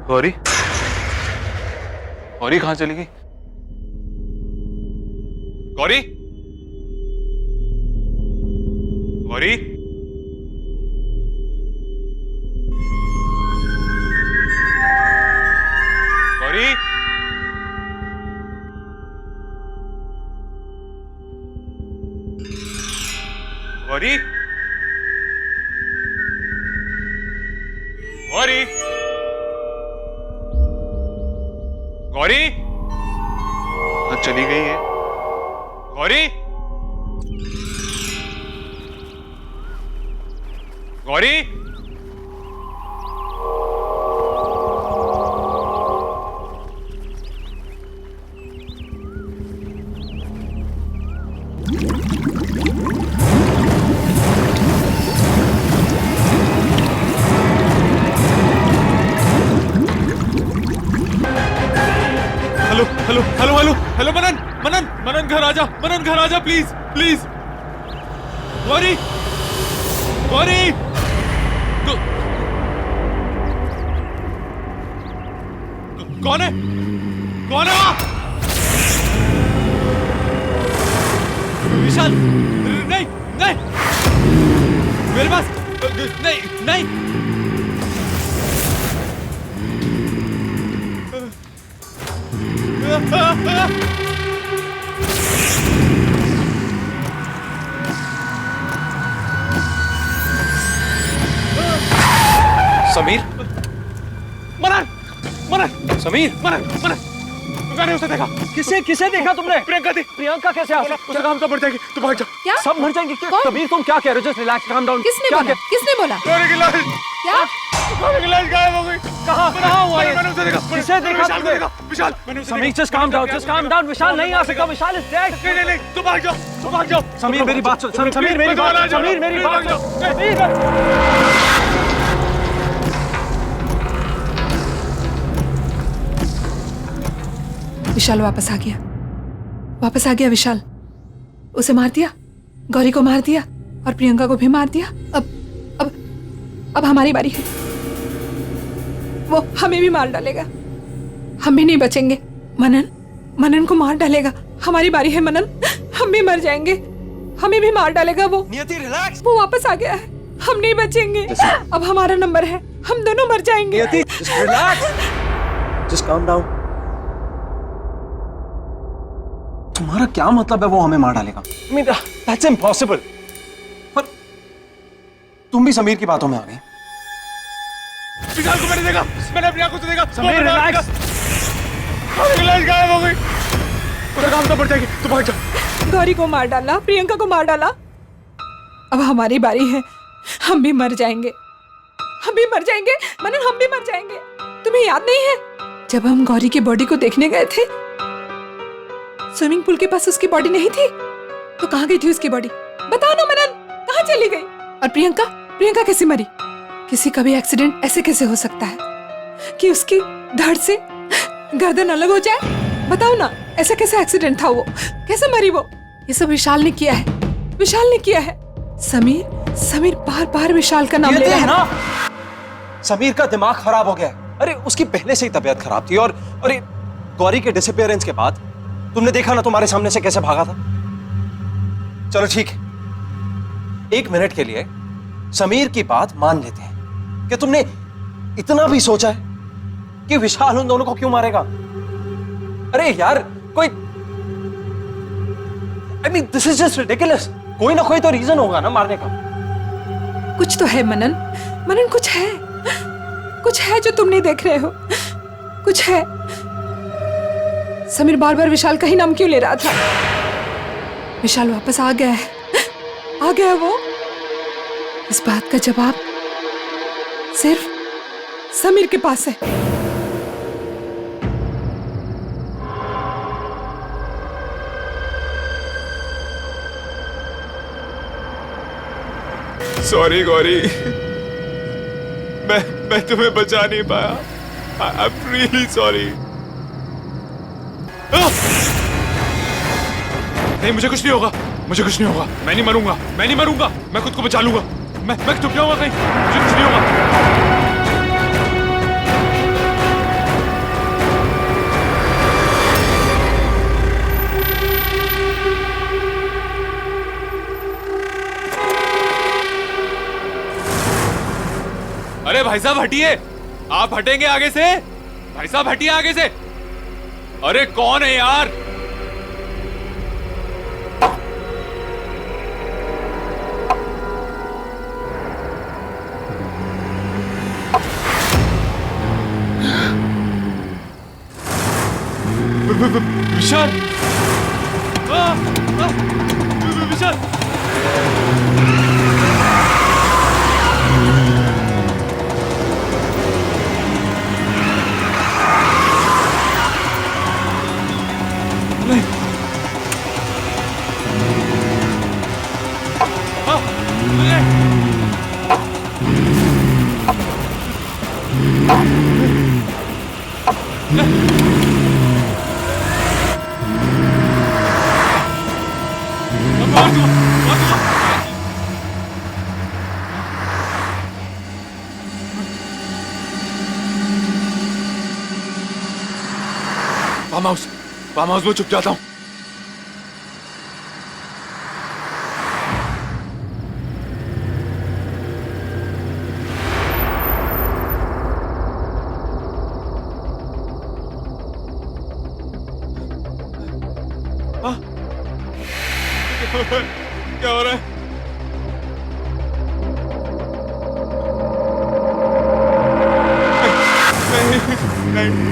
Speaker 7: गौरी, गौरी कहाँ चली गई? गौरी, गौरी, गौरी, गौरी, गौरी, गौरी, चली गई है Gauri, Gauri, hello hello hello hello hello Manan Manan Manan घर आजा, मनन घर आजा प्लीज प्लीज। गौरी, गौरी, कौन है, कौन है वहां? विशाल, नहीं नहीं मेरे पास नहीं नहीं। समीर, मनन मनन, समीर, मनन मनन, मैंने उसे देखा।
Speaker 11: किसे किसे देखा तुमने?
Speaker 7: प्रियंका थी।
Speaker 11: प्रियंका कैसे आ सकती?
Speaker 7: उसे काम तो मर जाएगी, तू भाग जा।
Speaker 10: क्या?
Speaker 11: सब मर जाएंगे क्या?
Speaker 10: कौन?
Speaker 11: कबीर तुम क्या कह रहे हो? Just relax, calm down.
Speaker 10: किसने
Speaker 11: क्या
Speaker 10: बोला? किसने बोला?
Speaker 7: गौरी की लाश,
Speaker 10: क्या?
Speaker 7: गौरी की लाश गायब हो गई।
Speaker 11: कहाँ हुआ ये?
Speaker 7: मैंने उसे देखा।
Speaker 11: किसे देखा
Speaker 7: विशाल को
Speaker 11: तुमने?
Speaker 7: देखा, विशाल, मैंने उसे
Speaker 11: समीर
Speaker 7: देखा।
Speaker 11: Just calm down, just calm down. Vishal नहीं आ सकता, विशाल इज डेड।
Speaker 7: नहीं नहीं नहीं, तू भाग जाओ, तू भाग जाओ।
Speaker 11: समीर मेरी बात सुन, समीर मेरी बात सुन, समीर मेरी बात सुन, समीर।
Speaker 10: विशाल वापस आ गया, वापस आ गया विशाल। उसे मार दिया, गौरी को मार दिया और प्रियंका को भी मार दिया। अब हमारी बारी है। वो हमें भी मार डालेगा, हम भी नहीं बचेंगे। मनन को मार डालेगा। हमारी बारी है मनन, हम भी मर जाएंगे, हमें भी मार डालेगा वो।
Speaker 11: नियति रिलैक्स।
Speaker 10: वो वापस आ गया है, हम नहीं बचेंगे। अब हमारा नंबर है, हम दोनों मर जाएंगे।
Speaker 11: नियति just relax, just calm down. तुम्हारा क्या मतलब है वो हमें मार डालेगा? I mean, that's impossible. पर तुम भी समीर की बातों में आ गए।
Speaker 7: विशाल को मैंने देखा, मैंने अपनी आंखों से देखा।
Speaker 11: समीर रिलैक्स।
Speaker 7: गौरी की लाश गायब हो गई। उसे काम तो मर जाएगी, तू भाग जा।
Speaker 10: गौरी को मार डाला, प्रियंका को मार डाला। अब हमारी बारी है, हम भी मर जाएंगे, हम भी मर जाएंगे मनन, हम भी मर जाएंगे। तुम्हें याद नहीं है जब हम गौरी की बॉडी को देखने गए थे? स्विमिंग पूल के पास उसकी बॉडी नहीं थी, तो कहाँ गई थी उसकी बॉडी? बताओ ना मनन, कहाँ चली गई? और प्रियंका कैसे मरी? किसी का भी एक्सीडेंट ऐसे कैसे हो सकता है कि उसकी धड़ से गर्दन अलग हो जाए? बताओ ना, ऐसा कैसे एक्सीडेंट था? वो कैसे मरी? वो ये सब विशाल ने किया है, विशाल ने किया है। समीर बार बार विशाल का नाम ले रहा है
Speaker 11: ना। समीर का दिमाग खराब हो गया है। अरे उसकी पहले से ही तबीयत खराब थी और ये गौरी के डिसअपीयरेंस के बाद तुमने देखा ना तुम्हारे सामने से कैसे भागा था। चलो ठीक है, 1 मिनट के लिए समीर की बात मान लेते हैं कि तुमने इतना भी सोचा है कि विशाल उन दोनों को क्यों मारेगा? अरे यार कोई दिस इज जस्ट रिडिकुलस। कोई ना कोई तो रीजन होगा ना मारने का।
Speaker 10: कुछ तो है मनन, कुछ है जो तुम नहीं देख रहे हो। कुछ है। समीर बार बार विशाल का ही नाम क्यों ले रहा था? विशाल वापस आ गया है, आ गया है वो। इस बात का जवाब सिर्फ समीर के पास है।
Speaker 7: सॉरी गौरी, मैं तुम्हें बचा नहीं पाया। I am really sorry. नहीं, मुझे कुछ नहीं होगा, मुझे कुछ नहीं होगा। मैं नहीं मरूंगा, मैं नहीं मरूंगा, मैं खुद को बचा लूंगा। मैं छुप जाऊंगा कहीं, मुझे कुछ नहीं होगा। अरे भाई साहब हटिए, आप हटेंगे आगे से? भाई साहब हटिए आगे से। अरे कौन है यार? विशाल विशाल फार्म हाउस में छुप जाता हूँ। क्या हो रहा है? नहीं, नहीं।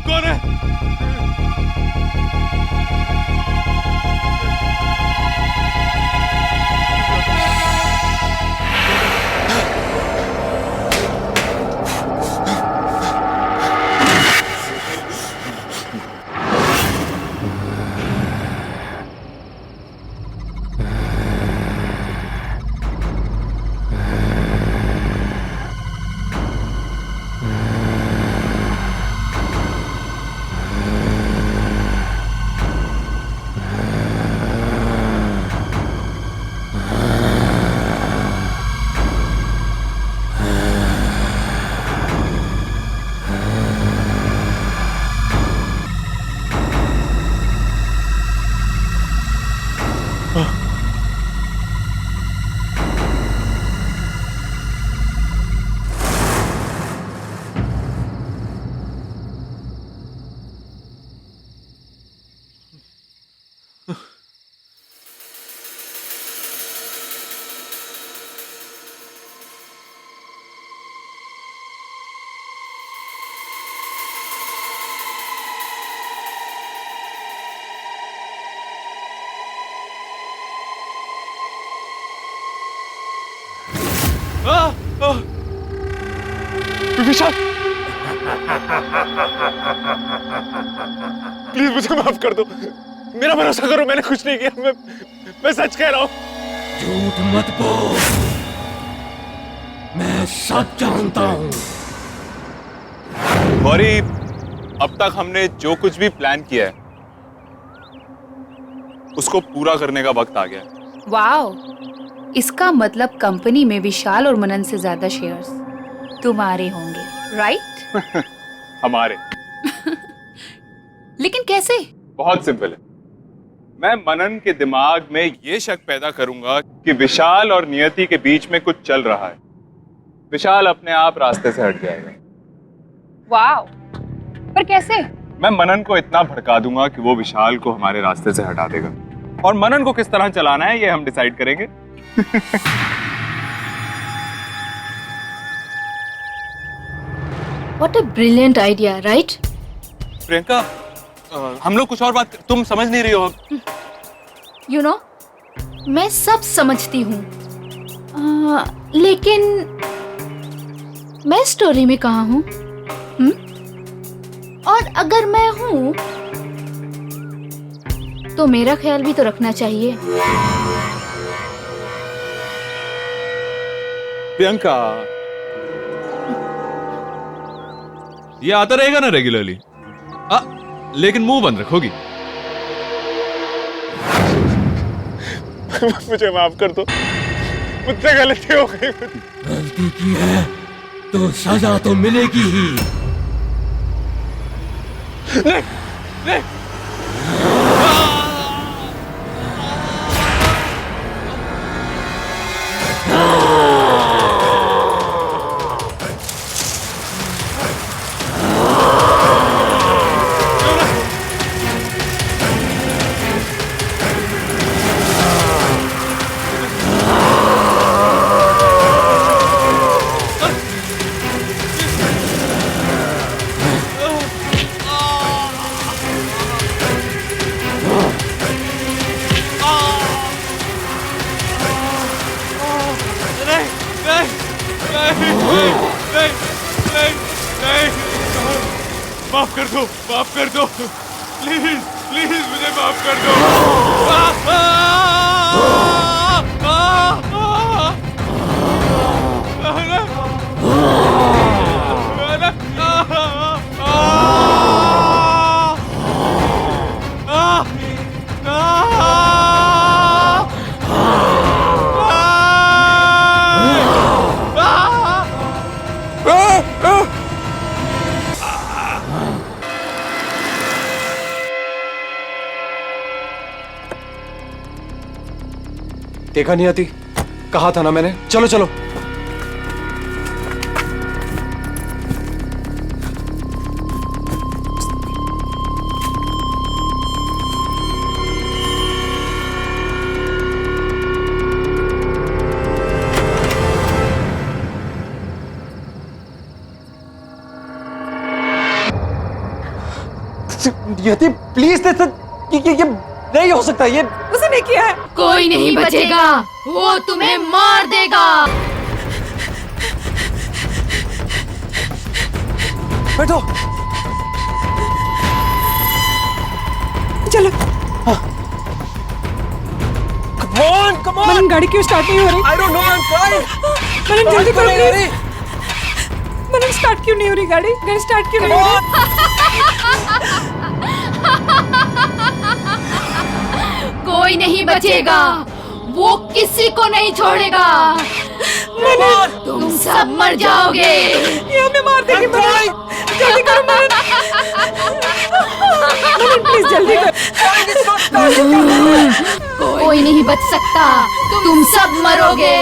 Speaker 7: कौन है? विशाल, प्लीज मुझे माफ कर दो। मेरा भरोसा करो, मैंने कुछ नहीं किया। मैं सच कह रहा हूं।
Speaker 4: झूठ मत बोल, मैं सब जानता हूं।
Speaker 7: गौरी, अब तक हमने जो कुछ भी प्लान किया है उसको पूरा करने का वक्त आ गया है।
Speaker 10: वाओ, इसका मतलब कंपनी में विशाल और मनन से ज्यादा शेयर्स तुम्हारे होंगे, राइट?
Speaker 7: हमारे।
Speaker 10: लेकिन कैसे?
Speaker 7: बहुत सिंपल है।
Speaker 12: मैं मनन के दिमाग में ये शक पैदा करूंगा कि विशाल और नियति के बीच में कुछ चल रहा है। विशाल अपने आप रास्ते से हट जाएगा।
Speaker 10: वाओ, पर कैसे?
Speaker 12: मैं मनन को इतना भड़का दूंगा कि वो विशाल को हमारे रास्ते से हटा देगा, और मनन को किस तरह चलाना है ये हम डिसाइड करेंगे।
Speaker 9: What a brilliant idea, right?
Speaker 12: Priyanka, हम लोग कुछ और बात, तुम समझ नहीं रही हो।
Speaker 9: You know, मैं सब समझती हूँ, लेकिन मैं स्टोरी में कहाँ हूँ? और अगर मैं हूँ, तो मेरा ख्याल भी तो रखना चाहिए।
Speaker 12: प्रियंका, ये आता रहेगा ना रेगुलरली, लेकिन मुंह बंद रखोगी। मुझे माफ कर दो, मुझसे गलती हो गई।
Speaker 4: गलती की है तो सजा तो मिलेगी ही।
Speaker 12: नहीं, नहीं। माफ कर दो, माफ कर दो, प्लीज प्लीज मुझे माफ कर दो।
Speaker 7: देखा नहीं आती, कहा था ना मैंने। चलो चलो। यति प्लीज, ये नहीं हो सकता, ये
Speaker 10: उसने किया है।
Speaker 9: कोई नहीं बचेगा, वो तुम्हें मार देगा।
Speaker 7: बैठो।
Speaker 10: चलो।
Speaker 7: Come on, come on.
Speaker 10: मनन, गाड़ी क्यों स्टार्ट नहीं हो रही?
Speaker 7: I don't know, I'm trying.
Speaker 10: मनन जल्दी करो प्लीज। मनन, स्टार्ट क्यों नहीं हो रही गाड़ी? गाड़ी स्टार्ट क्यों नहीं हो रही?
Speaker 9: कोई नहीं बचेगा, वो किसी को नहीं छोड़ेगा। तुम सब मर जाओगे।
Speaker 10: ये हमें मार देगी। मनन, जल्दी करो मनन। मनन प्लीज जल्दी करो।
Speaker 9: कोई नहीं बच सकता, तुम सब मरोगे।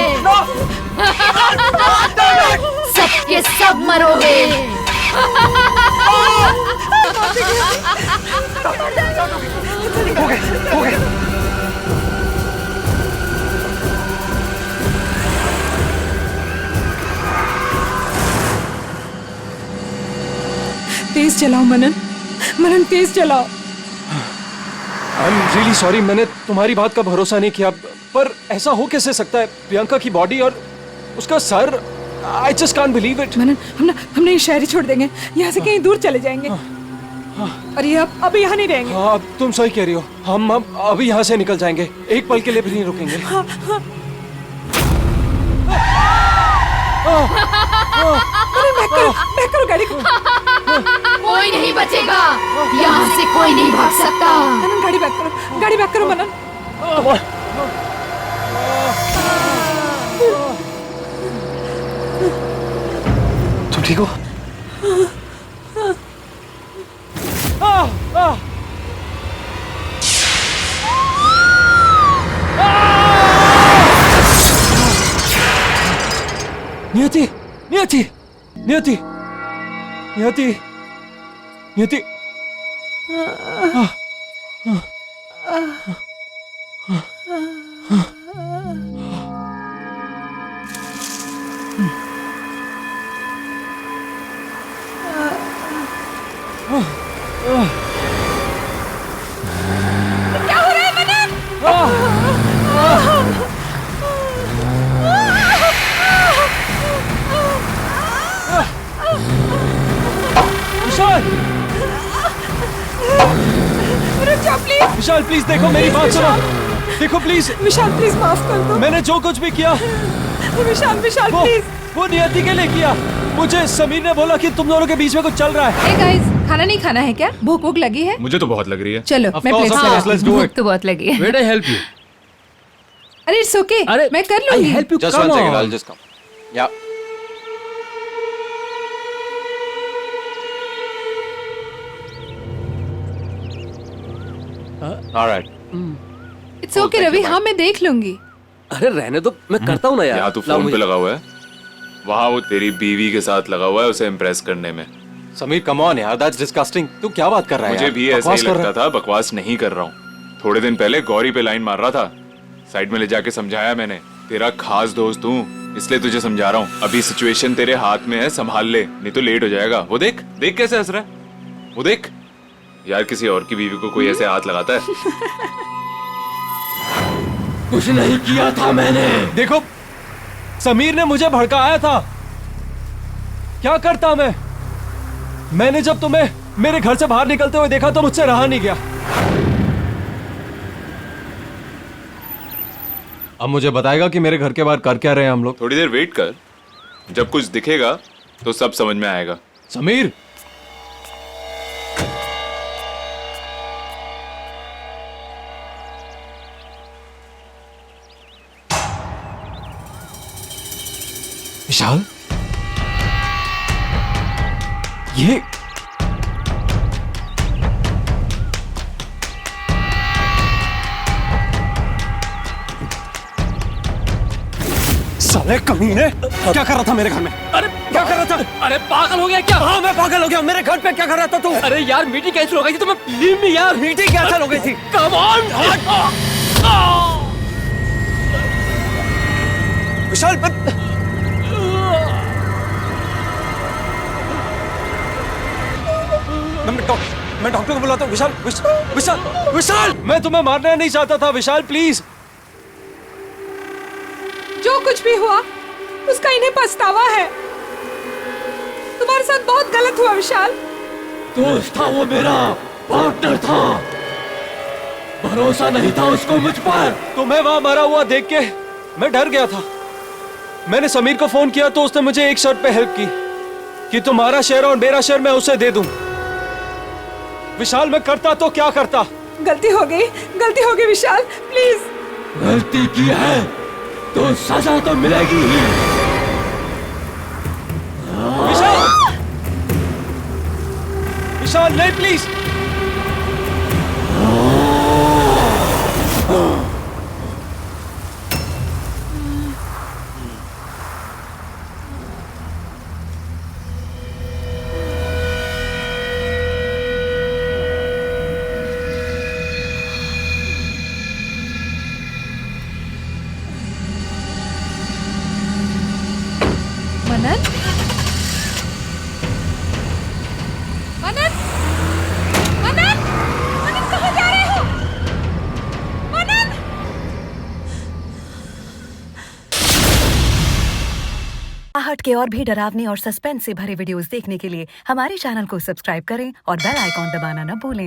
Speaker 9: सबके सब मरोगे।
Speaker 7: हो गए।
Speaker 10: तेज चलाओ मनन, मनन तेज चलाओ।
Speaker 7: आई एम रियली सॉरी, मैंने तुम्हारी बात का भरोसा नहीं किया, पर ऐसा हो कैसे सकता है? प्रियंका की बॉडी और उसका सर, I just can't believe it.
Speaker 10: Manan, हम ये शहर ही छोड़ देंगे, यहाँ से कहीं दूर चले जाएंगे। और ये अब यहाँ नहीं रहेंगे।
Speaker 7: हाँ, तुम सही कह रही हो, हम अभी यहाँ से निकल जाएंगे, एक पल के लिए भी नहीं रुकेंगे।
Speaker 10: बैक करो गाड़ी को।
Speaker 9: कोई नहीं बचेगा, यहाँ से कोई नहीं भाग सकता।
Speaker 10: मनन गाड़ी बैक करो, गाड़ी बैक करो मनन।
Speaker 7: तुम ठीक हो? नियति नियति नियति नियति नियति
Speaker 10: क्या हो रहा है मनन?
Speaker 7: विशाल
Speaker 10: रुक जा प्लीज।
Speaker 7: विशाल प्लीज देखो, मेरी बात सुनो, देखो प्लीज।
Speaker 10: विशाल प्लीज माफ कर दो।
Speaker 7: मैंने जो कुछ भी किया
Speaker 10: विशाल विशाल प्लीज।
Speaker 7: वो नियति के लिए किया। मुझे समीर ने बोला कि तुम दोनों के बीच में कुछ चल रहा है।
Speaker 10: Hey guys, खाना नहीं खाना है क्या? भूख भूख लगी है?
Speaker 12: मुझे तो बहुत लग रही है।
Speaker 10: चलो
Speaker 7: Of
Speaker 10: मैं
Speaker 7: course,
Speaker 10: plate
Speaker 7: of course, let's do
Speaker 10: भूख
Speaker 7: it.
Speaker 10: तो बहुत लगी है।
Speaker 7: Where do I help you?
Speaker 10: अरे इट्स ओके, मैं कर लूंगी।
Speaker 7: help you.
Speaker 11: Just
Speaker 7: Come
Speaker 11: one second,
Speaker 7: on.
Speaker 11: I'll just come. Yeah. All right.
Speaker 10: It's okay Ravi, हाँ मैं देख लूंगी।
Speaker 4: अरे रहने दो, मैं करता हूँ ना यार।
Speaker 12: यहाँ तू फोन पे लगा हुआ है, वहाँ वो तेरी बीवी के साथ लगा हुआ है उसे इम्प्रेस करने में।
Speaker 11: समीर कम ऑन यार, दैट्स डिस्गस्टिंग। तू क्या बात कर रहा है
Speaker 12: मुझे
Speaker 11: यार?
Speaker 12: भी ऐसा
Speaker 11: बकवास
Speaker 12: ही
Speaker 11: कर रहा
Speaker 12: लगता था, बकवास नहीं कर रहा हूँ। थोड़े दिन पहले गौरी पे लाइन मार रहा था, साइड में ले जाके समझाया मैंने। तेरा खास दोस्त हूँ, इसलिए तुझे समझा रहा हूँ। अभी सिचुएशन तेरे हाथ में है, संभाल ले, नहीं तो लेट हो जाएगा। वो देख देख कैसे हंस रहा है, वो देख। यार किसी और की बीवी को कोई ऐसे हाथ लगाता है?
Speaker 7: कुछ नहीं किया था मैंने। देखो, समीर ने मुझे भड़काया था। क्या करता मैं? मैंने जब तुम्हें मेरे घर से बाहर निकलते हुए देखा तो मुझसे रहा नहीं गया। अब मुझे बताएगा कि मेरे घर के बाहर कर क्या रहे हैं हम लोग?
Speaker 12: थोड़ी देर वेट कर, जब कुछ दिखेगा तो सब समझ में आएगा।
Speaker 7: समीर, विशाल, ये
Speaker 11: साले कमीने, क्या कर रहा था मेरे घर में?
Speaker 4: अरे क्या कर रहा था? अरे पागल हो गया क्या?
Speaker 11: हाँ मैं पागल हो गया। मेरे घर पे क्या कर रहा था तू?
Speaker 4: अरे यार मीटिंग कैंसिल हो गई थी, तुम्हें लीव मी यार।
Speaker 11: मीटिंग कैंसिल हो गई थी?
Speaker 4: Come on.
Speaker 11: विशाल मैं डॉक्टर को बुलाता हूँ। विशाल विशाल विशाल,
Speaker 7: मैं तुम्हें मारना नहीं चाहता था विशाल, प्लीज।
Speaker 10: जो कुछ भी हुआ उसका इन्हें पछतावा है। तुम्हारे साथ बहुत गलत हुआ विशाल।
Speaker 7: दोस्त था वो, मेरा पार्टनर था, भरोसा नहीं था उसको मुझ पर। तुम्हें वहां मरा हुआ देख के मैं डर गया था। मैंने समीर को फोन किया तो उसने मुझे एक शर्त पे हेल्प की कि तुम्हारा शेयर और मेरा शेयर मैं उसे दे दूं। विशाल मैं करता तो क्या करता?
Speaker 10: गलती हो गई विशाल, प्लीज।
Speaker 7: गलती की है तो सजा तो मिलेगी ही। विशाल, विशाल नहीं, प्लीज।
Speaker 10: मनन, मनन, मनन, मनन कहाँ जा रहे हो? मनन!
Speaker 13: आहट के और भी डरावने और सस्पेंस से भरे वीडियोस देखने के लिए हमारे चैनल को सब्सक्राइब करें और बेल आइकॉन दबाना न भूलें।